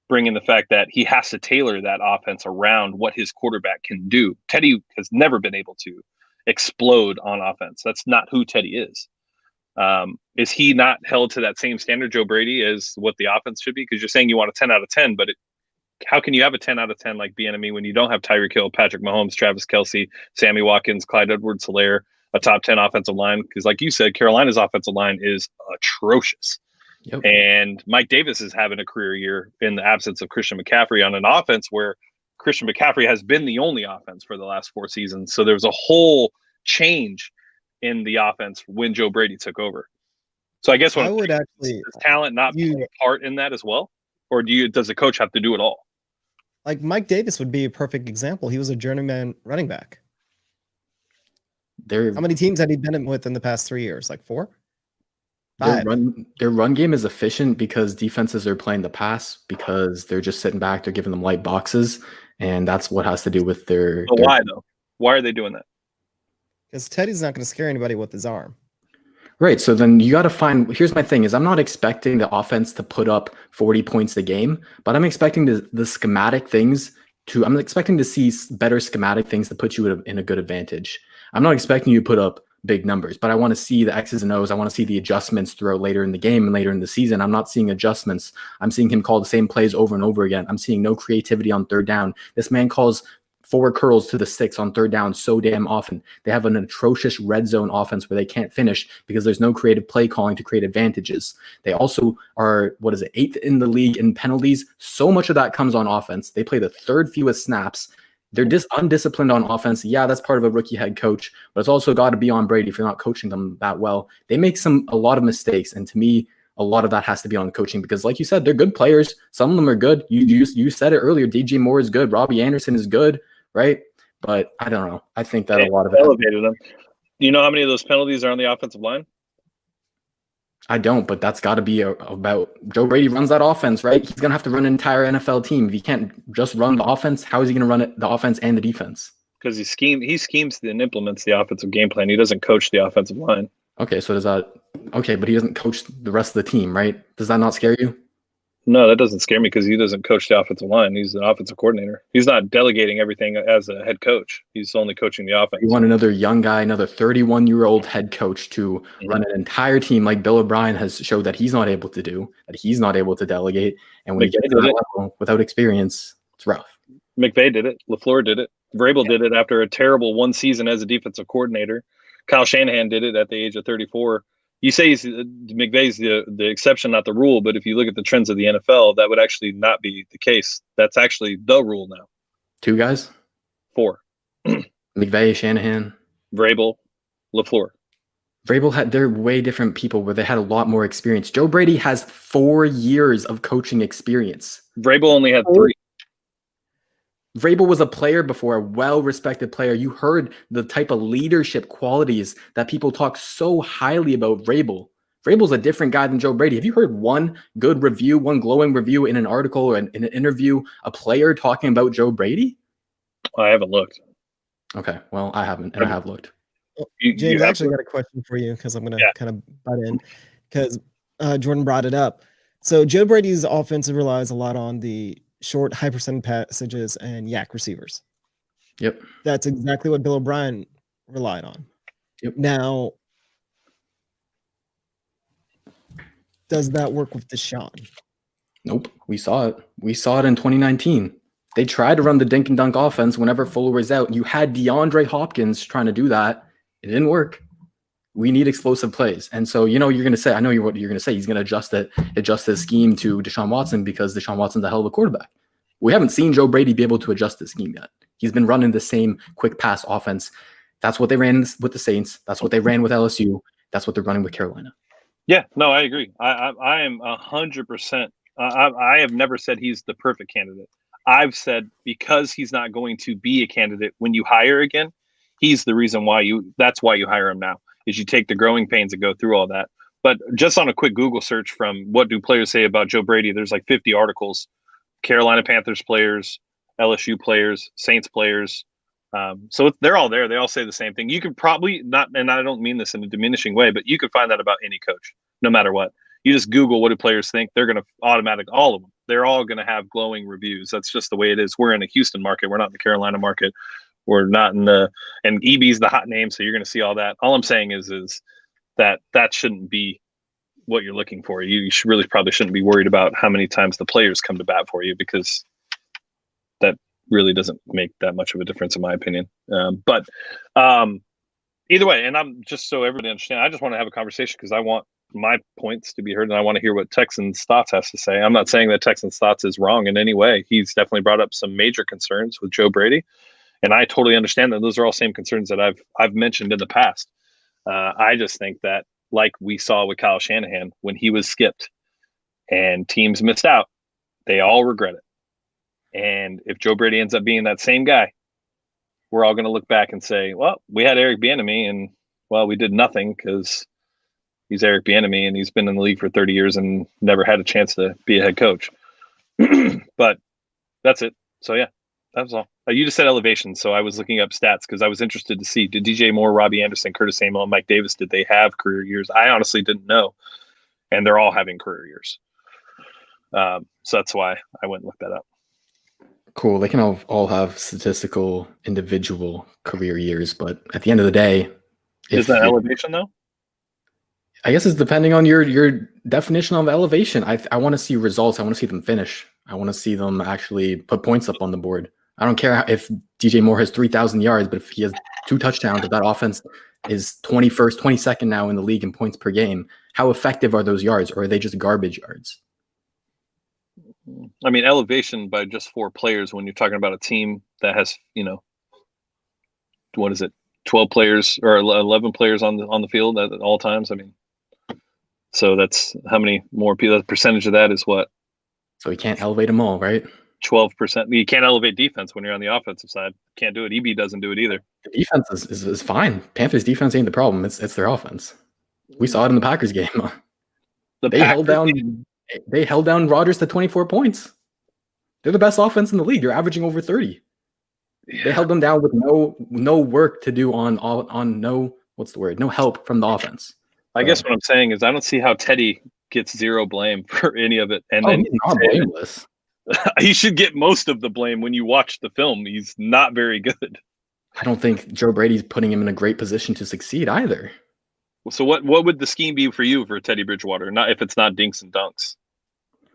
bring in the fact that he has to tailor that offense around what his quarterback can do, Teddy has never been able to explode on offense. That's not who Teddy is. Is he not held to that same standard, Joe Brady, as what the offense should be? Because you're saying you want a 10 out of 10, but how can you have a 10 out of 10 like Bieniemy when you don't have Tyreek Hill, Patrick Mahomes, Travis Kelce, Sammy Watkins, Clyde Edwards-Helaire, a top 10 offensive line? Because like you said, Carolina's offensive line is atrocious. Yep. And Mike Davis is having a career year in the absence of Christian McCaffrey on an offense where Christian McCaffrey has been the only offense for the last 4 seasons. So there was a whole change in the offense when Joe Brady took over. So I guess what does talent not play a part in that as well? Or does the coach have to do it all? Like Mike Davis would be a perfect example. He was a journeyman running back. How many teams had he been with in the past 3 years? Like 4? 5. Their run game is efficient because defenses are playing the pass, because they're just sitting back, they're giving them light boxes, and that's what has to do with their. But why though? Why are they doing that? Because Teddy's not going to scare anybody with his arm. Right. So then you got to find. Here's my thing: is I'm not expecting the offense to put up 40 points a game, but I'm expecting the schematic things to. I'm expecting to see better schematic things to put you in a good advantage. I'm not expecting you to put up big numbers, but I want to see the X's and O's. I want to see the adjustments throughout later in the game and later in the season. I'm not seeing adjustments. I'm seeing him call the same plays over and over again. I'm seeing no creativity on third down. This man calls forward curls to the 6 on third down so damn often. They have an atrocious red zone offense where they can't finish because there's no creative play calling to create advantages. They also are, 8th in the league in penalties. So much of that comes on offense. They play the 3rd fewest snaps. They're undisciplined on offense. Yeah, that's part of a rookie head coach, but it's also got to be on Brady if you're not coaching them that well. They make a lot of mistakes, and to me, a lot of that has to be on coaching because, like you said, they're good players. Some of them are good. You said it earlier. DJ Moore is good. Robbie Anderson is good, right? But I don't know. I think that a lot of it elevated them. Do you know how many of those penalties are on the offensive line? I don't, but that's got to be about Joe Brady runs that offense, right? He's going to have to run an entire NFL team. If he can't just run the offense, how is he going to run the offense and the defense? Because he schemes and implements the offensive game plan. He doesn't coach the offensive line. Okay, so but he doesn't coach the rest of the team, right? Does that not scare you? No, that doesn't scare me because he doesn't coach the offensive line. He's an offensive coordinator. He's not delegating everything as a head coach. He's only coaching the offense. You want another young guy, another 31-year-old head coach to run an entire team like Bill O'Brien has showed that he's not able to do, that he's not able to delegate. And when he gets to that level without experience, it's rough. McVay did it. LaFleur did it. Vrabel did it after a terrible 1 season as a defensive coordinator. Kyle Shanahan did it at the age of 34. You say McVay's the exception, not the rule, but if you look at the trends of the NFL, that would actually not be the case. That's actually the rule now. 2 guys? 4. McVay, Shanahan. Vrabel, LaFleur. They're way different people where they had a lot more experience. Joe Brady has 4 years of coaching experience. Vrabel only had 3. Vrabel was a player before, a well-respected player. You heard the type of leadership qualities that people talk so highly about Vrabel. Vrabel's a different guy than Joe Brady. Have you heard one good review, one glowing review in an article or in an interview, a player talking about Joe Brady? I haven't looked. Okay, well, I haven't, and I have looked. James, I actually got a question for you because I'm going to kind of butt in because Jordan brought it up. So Joe Brady's offense relies a lot on the short, high percent passages and yak receivers. Yep. That's exactly what Bill O'Brien relied on. Yep. Now, does that work with Deshaun? Nope. We saw it. We saw it in 2019. They tried to run the dink and dunk offense whenever Fuller was out. You had DeAndre Hopkins trying to do that. It didn't work. We need explosive plays. And so, you're going to say, I know what you're going to say. He's going to adjust his scheme to Deshaun Watson because Deshaun Watson's a hell of a quarterback. We haven't seen Joe Brady be able to adjust his scheme yet. He's been running the same quick pass offense. That's what they ran with the Saints. That's what they ran with LSU. That's what they're running with Carolina. Yeah, no, I agree. I am 100%. I have never said he's the perfect candidate. I've said because he's not going to be a candidate when you hire again, he's the reason why that's why you hire him now, is you take the growing pains and go through all that. But just on a quick Google search from what do players say about Joe Brady, there's like 50 articles, Carolina Panthers players, LSU players, Saints players. So they're all there. They all say the same thing. You could probably not, and I don't mean this in a diminishing way, but you could find that about any coach, no matter what. You just Google what do players think, they're going to all of them. They're all going to have glowing reviews. That's just the way it is. We're in the Houston market. We're not in the Carolina market. We're not in and EB's the hot name. So you're going to see all that. All I'm saying is that shouldn't be what you're looking for. You probably shouldn't be worried about how many times the players come to bat for you, because that really doesn't make that much of a difference in my opinion. But either way, and I'm just so everybody understand, I just want to have a conversation because I want my points to be heard, and I want to hear what Texans Thoughts has to say. I'm not saying that Texans Thoughts is wrong in any way. He's definitely brought up some major concerns with Joe Brady, and I totally understand that those are all same concerns that I've mentioned in the past. I just think that, like we saw with Kyle Shanahan, when he was skipped and teams missed out, they all regret it. And if Joe Brady ends up being that same guy, we're all going to look back and say, well, we had Eric Bieniemy, and well, we did nothing because he's Eric Bieniemy and he's been in the league for 30 years and never had a chance to be a head coach. But that's it. So yeah, that's all. You just said elevation, so I was looking up stats because I was interested to see, did DJ Moore, Robbie Anderson, Curtis Samuel, and Mike Davis, did they have career years? I honestly didn't know, and they're all having career years. So that's why I went and looked that up. Cool. They can all have statistical individual career years, but at the end of the day, is that elevation though? I guess it's depending on your definition of elevation. I want to see results. I want to see them finish. I want to see them actually put points up on the board. I don't care if DJ Moore has 3,000 yards, but if he has 2 touchdowns, if that offense is 21st, 22nd now in the league in points per game, how effective are those yards, or are they just garbage yards? I mean, elevation by just 4 players when you're talking about a team that has, what is it, 12 players or 11 players on the field at all times. I mean, so that's how many more people. The percentage of that is what? So we can't elevate them all, right? 12%. You can't elevate defense when you're on the offensive side. Can't do it. EB doesn't do it either. The defense is fine. Panthers defense ain't the problem. It's their offense. We saw it in the Packers game. They held down Rodgers to 24 points. They're the best offense in the league. They're averaging over 30. Yeah. They held them down with no work to do on no help from the offense. I guess what I'm saying is I don't see how Teddy gets zero blame for any of it. And he's not blameless. He should get most of the blame when you watch the film. He's not very good. I don't think Joe Brady's putting him in a great position to succeed either. So what would the scheme be for you for Teddy Bridgewater? Not if it's not dinks and dunks.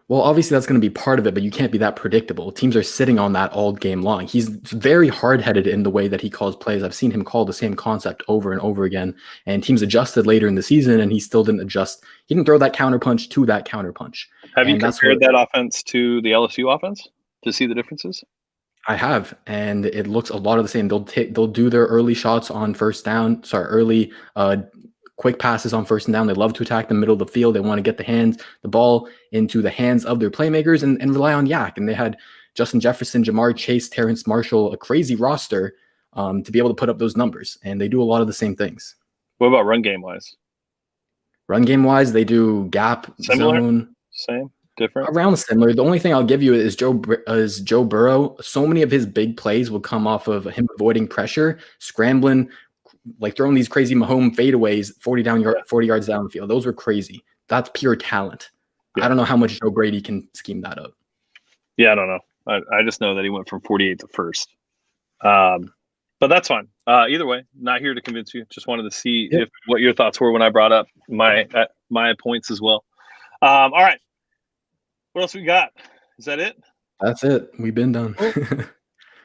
Well, obviously that's going to be part of it, but you can't be that predictable. Teams are sitting on that all game long. He's very hard-headed in the way that he calls plays. I've seen him call the same concept over and over again, and teams adjusted later in the season, and he still didn't adjust. He didn't throw that counterpunch to that counterpunch. Have you compared that offense to the LSU offense to see the differences? I have, and it looks a lot of the same. They'll do their early shots on first down. Early quick passes on first and down. They love to attack the middle of the field. They want to get the ball into the hands of their playmakers and rely on yak. And they had Justin Jefferson, Jamar Chase, Terrence Marshall, a crazy roster to be able to put up those numbers. And they do a lot of the same things. What about run game wise? Run game wise, they do gap, similar? Zone. Same, different? Around similar. The only thing I'll give you is Joe Burrow. So many of his big plays will come off of him avoiding pressure, scrambling, like throwing these crazy Mahomes fadeaways 40 yards down the field. Those were crazy. That's pure talent. Yeah. I don't know how much Joe Brady can scheme that up. Yeah, I don't know. I just know that he went from 48 to first. But that's fine. Either way, not here to convince you. Just wanted to see what your thoughts were when I brought up my points as well. All right. What else we got? Is that it? That's it. We've been done.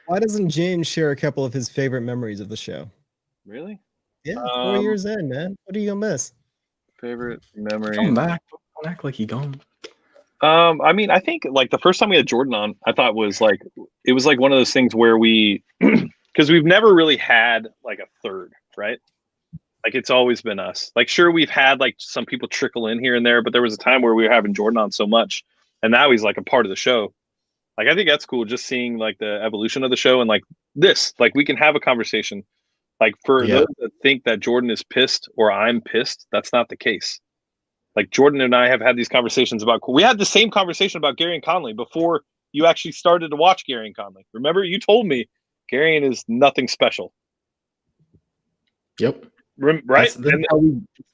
Why doesn't James share a couple of his favorite memories of the show? Really? Yeah, 4 years in, man. What are you gonna miss? Favorite memory. Come back. Don't act like he gone. I mean, I think like the first time we had Jordan on, I thought it was like one of those things where we, because we've never really had like a third, right? Like it's always been us. Like sure, we've had like some people trickle in here and there, but there was a time where we were having Jordan on so much, and now he's like a part of the show. Like I think that's cool, just seeing like the evolution of the show and like this, like we can have a conversation Like for those that think that Jordan is pissed or I'm pissed, that's not the case. Like Jordan and I have had these conversations we had the same conversation about Gary and Conley before you actually started to watch Gary and Conley. Remember, you told me Gary is nothing special. Yep. Right. That's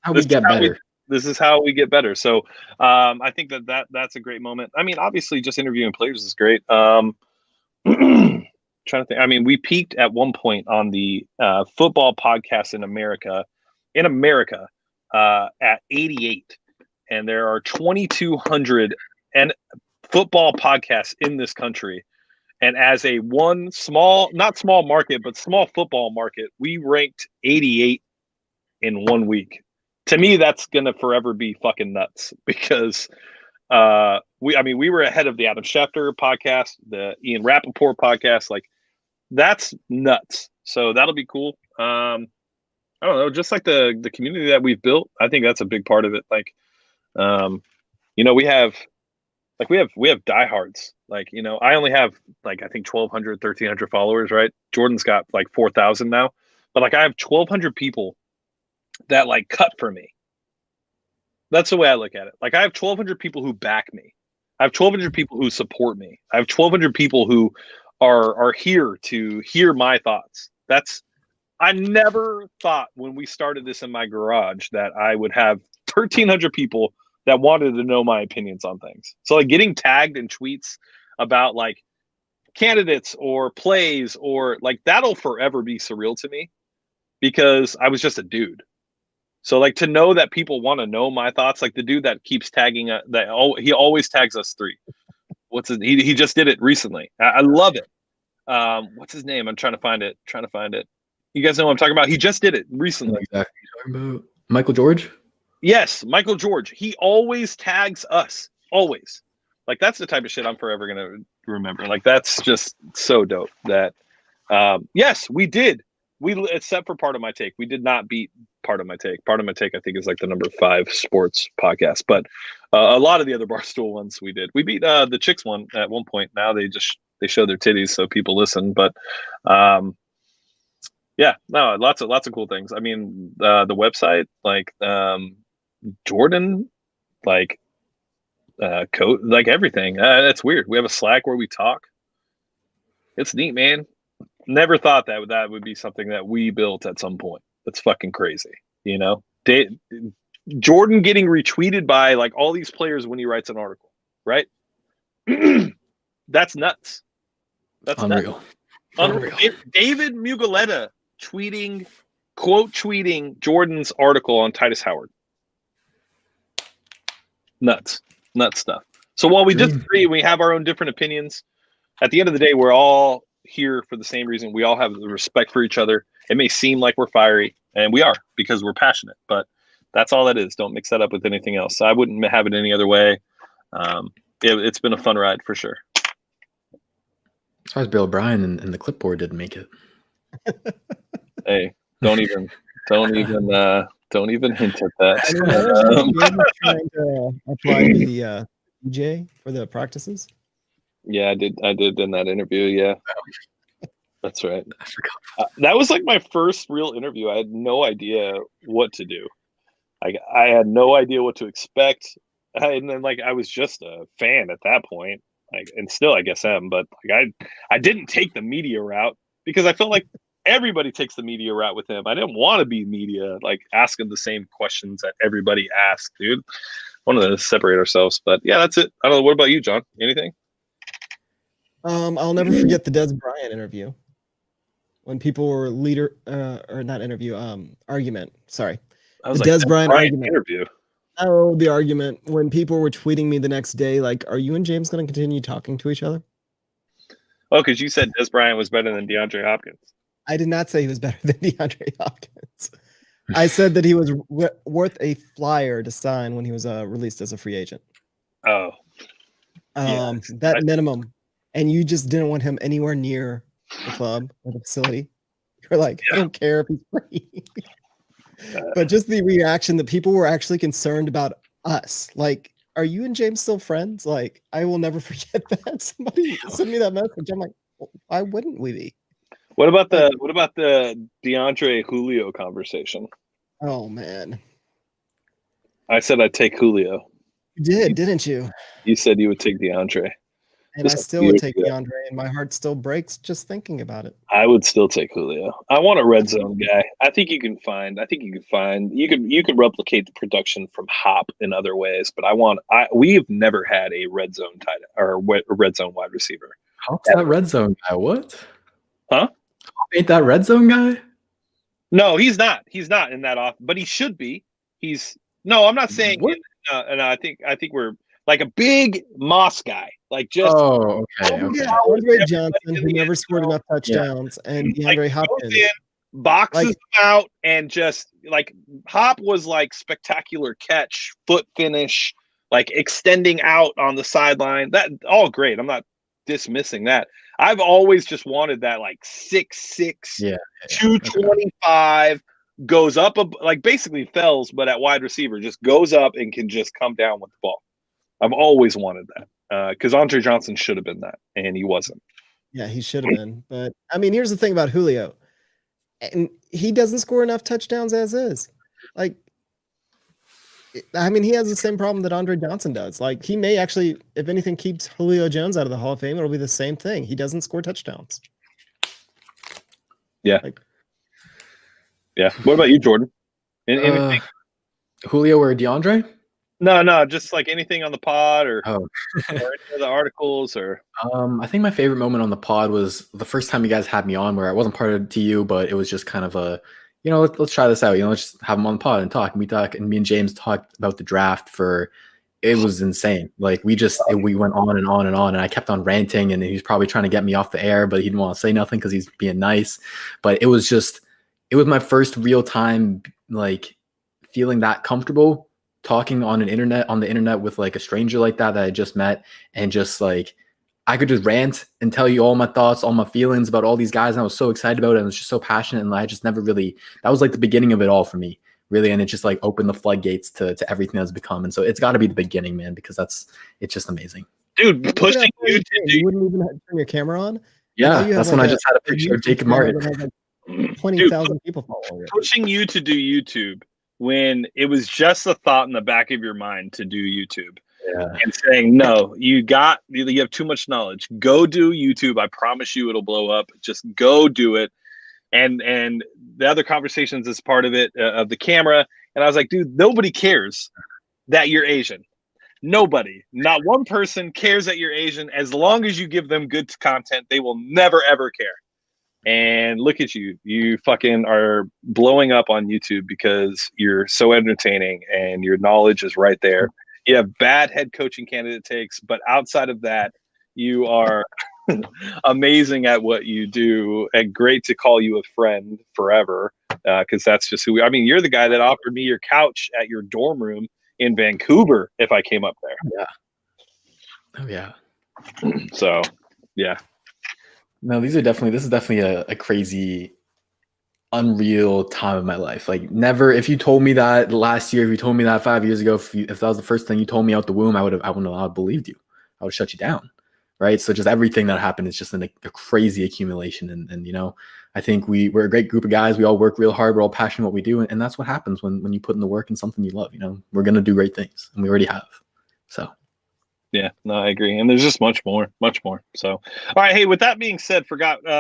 how we get better. This is how we get better. So I think that's a great moment. I mean, obviously, just interviewing players is great. Trying to think. I mean, we peaked at one point on the football podcast in America at 88, and there are 2,200 and football podcasts in this country. And as a not small market, but small football market, we ranked 88 in 1 week. To me, that's gonna forever be fucking nuts because we were ahead of the Adam Schefter podcast, the Ian Rappaport podcast. Like, that's nuts. So that'll be cool. I don't know, just like the community that we've built, I think that's a big part of it. Like, we have diehards. Like, I only have like, I think 1,200, 1,300 followers, right? Jordan's got like 4,000 now, but like I have 1,200 people that like cut for me. That's the way I look at it. Like, I have 1,200 people who back me. I have 1,200 people who support me. I have 1,200 people who are here to hear my thoughts. I never thought when we started this in my garage that I would have 1,300 people that wanted to know my opinions on things. So like getting tagged in tweets about like candidates or plays or like, that'll forever be surreal to me because I was just a dude. So like to know that people want to know my thoughts, like the dude that keeps tagging he always tags us three. He just did it recently. I love it. What's his name? I'm trying to find it. You guys know what I'm talking about? He just did it recently. Exactly. You're talking about Michael George? Yes, Michael George. He always tags us. Always. Like, that's the type of shit I'm forever going to remember. Like, that's just so dope that, yes, we did. Except for Part of My Take. We did not beat Part of My Take. Part of My Take, I think, is like the number 5 sports podcast. But a lot of the other Barstool ones we did. We beat the Chicks one at one point. Now they show their titties so people listen. But, yeah, no, lots of cool things. I mean, the website, like, Jordan, like, code, like everything. That's weird. We have a Slack where we talk. It's neat, man. Never thought that would be something that we built at some point. That's fucking crazy. Jordan getting retweeted by like all these players when he writes an article, right? That's nuts. That's unreal. Unreal. David Mugoletta quote tweeting Jordan's article on Titus Howard. Nuts stuff. So while we disagree, we have our own different opinions. At the end of the day, we're all here for the same reason. We all have the respect for each other. It may seem like we're fiery, and we are because we're passionate, but that's all that is. Don't mix that up with anything else. I wouldn't have it any other way. It's been a fun ride for sure. As far as Bill O'Brien and the clipboard didn't make it. Hey, don't even hint at that. Trying to apply to the DJ for the practices. Yeah, I did in that interview. Yeah, that's right. I forgot. That was like my first real interview. I had no idea what to do. I had no idea what to expect. And then like I was just a fan at that point. And still I guess am, but like I didn't take the media route because I felt like everybody takes the media route with him. I didn't want to be media, like asking the same questions that everybody asked, dude. Wanted to separate ourselves, but yeah, that's it. I don't know. What about you, John? Anything? I'll never forget the Des Bryant interview when people were argument. Sorry. I was the like, Des Bryant argument interview. Oh, the argument when people were tweeting me the next day, like, are you and James going to continue talking to each other? Oh, because you said Des Bryant was better than DeAndre Hopkins. I did not say he was better than DeAndre Hopkins. I said that he was worth a flyer to sign when he was released as a free agent. Oh. That minimum. And you just didn't want him anywhere near the club or the facility. You're like, I don't care if he's free. But just the reaction that people were actually concerned about us. Like, are you and James still friends? Like, I will never forget that. Somebody sent me that message. I'm like, why wouldn't we be? What about the DeAndre Julio conversation? Oh man, I said I'd take Julio. you did, didn't you? You said you would take DeAndre. And Just I a still few would years take ago. DeAndre, and my heart still breaks just thinking about it. I would still take Julio. I want a red zone guy. I think you can find. You could replicate the production from Hop in other ways, but we've never had a red zone tight or a red zone wide receiver. Hop's that red zone guy? What? Huh? Hop ain't that red zone guy? No, he's not. He's not in that off, but he should be. No, I'm not saying. What? And I think we're like a big Moss guy, like just. Oh, okay. Yeah, Andre Johnson, who never scored enough touchdowns, and DeAndre Hopkins. Boxes them out and just like Hop was like spectacular catch, foot finish, like extending out on the sideline. That all great. I'm not dismissing that. I've always just wanted that like 6'6", 225, goes up like basically Fells, but at wide receiver, just goes up and can just come down with the ball. I've always wanted that because Andre Johnson should have been that, and he wasn't. Yeah, he should have been. But I mean, here's the thing about Julio. And he doesn't score enough touchdowns as is. Like, I mean, he has the same problem that Andre Johnson does. Like, he may actually, if anything, keeps Julio Jones out of the Hall of Fame. It'll be the same thing. He doesn't score touchdowns. Yeah. Yeah. What about you, Jordan? Anything? Julio or DeAndre? No, just like anything on the pod or Oh. or any of the articles or. I think my favorite moment on the pod was the first time you guys had me on, where I wasn't part of TU, but it was just kind of a, let's try this out. Let's just have him on the pod and talk. And me and James talked about the draft it was insane. Like we went on and on and on, and I kept on ranting, and he was probably trying to get me off the air, but he didn't want to say nothing because he's being nice. But it was my first real time like feeling that comfortable talking on the internet with like a stranger like that I just met, and just like I could just rant and tell you all my thoughts, all my feelings about all these guys, and I was so excited about it, and I was just so passionate, and I just never really, that was like the beginning of it all for me, really, and it just like opened the floodgates to everything that's become. And so it's got to be the beginning, man, because it's just amazing. Dude, pushing you to do. You wouldn't even turn your camera on. Yeah, that's when I just had a picture of Jacob Martin. 20,000 people following it. Pushing you to do YouTube when it was just a thought in the back of your mind to do YouTube. Yeah. And saying, no, you have too much knowledge. Go do YouTube. I promise you it'll blow up. Just go do it. And the other conversations as part of it, of the camera. And I was like, dude, nobody cares that you're Asian. Nobody, not one person cares that you're Asian. As long as you give them good content, they will never, ever care. And look at you. You fucking are blowing up on YouTube because you're so entertaining and your knowledge is right there. You have bad head coaching candidate takes, but outside of that, you are amazing at what you do, and great to call you a friend forever, because that's just who we are. I mean, you're the guy that offered me your couch at your dorm room in Vancouver if I came up there. Yeah. Oh, yeah. So, yeah. No, this is definitely a crazy, unreal time of my life. Like never, if you told me that last year, if you told me that 5 years ago, if that was the first thing you told me out the womb, I wouldn't have believed you. I would shut you down. Right. So just everything that happened is just a crazy accumulation. And I think we're a great group of guys. We all work real hard. We're all passionate what we do. And that's what happens when you put in the work in something you love. We're going to do great things, and we already have. So. Yeah, no, I agree. And there's just much more. So, all right. Hey, with that being said,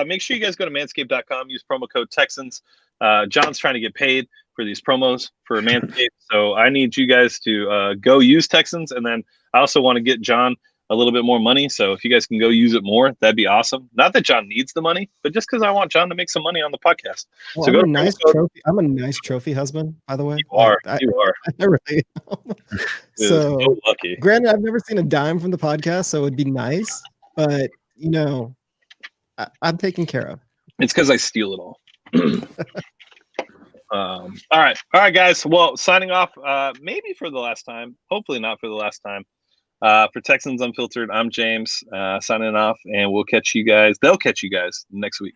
make sure you guys go to manscaped.com, use promo code Texans. John's trying to get paid for these promos for Manscaped. So I need you guys to go use Texans. And then I also want to get John a little bit more money. So if you guys can go use it more, that'd be awesome. Not that John needs the money, but just because I want John to make some money on the podcast. Well, so I'm a nice trophy husband, by the way. You are. I really am. So lucky. Granted, I've never seen a dime from the podcast, so it'd be nice, but I'm taken care of. It's because I steal it all. All right, guys. Well, signing off, maybe for the last time, hopefully not for the last time. For Texans Unfiltered, I'm James, signing off, and they'll catch you guys next week.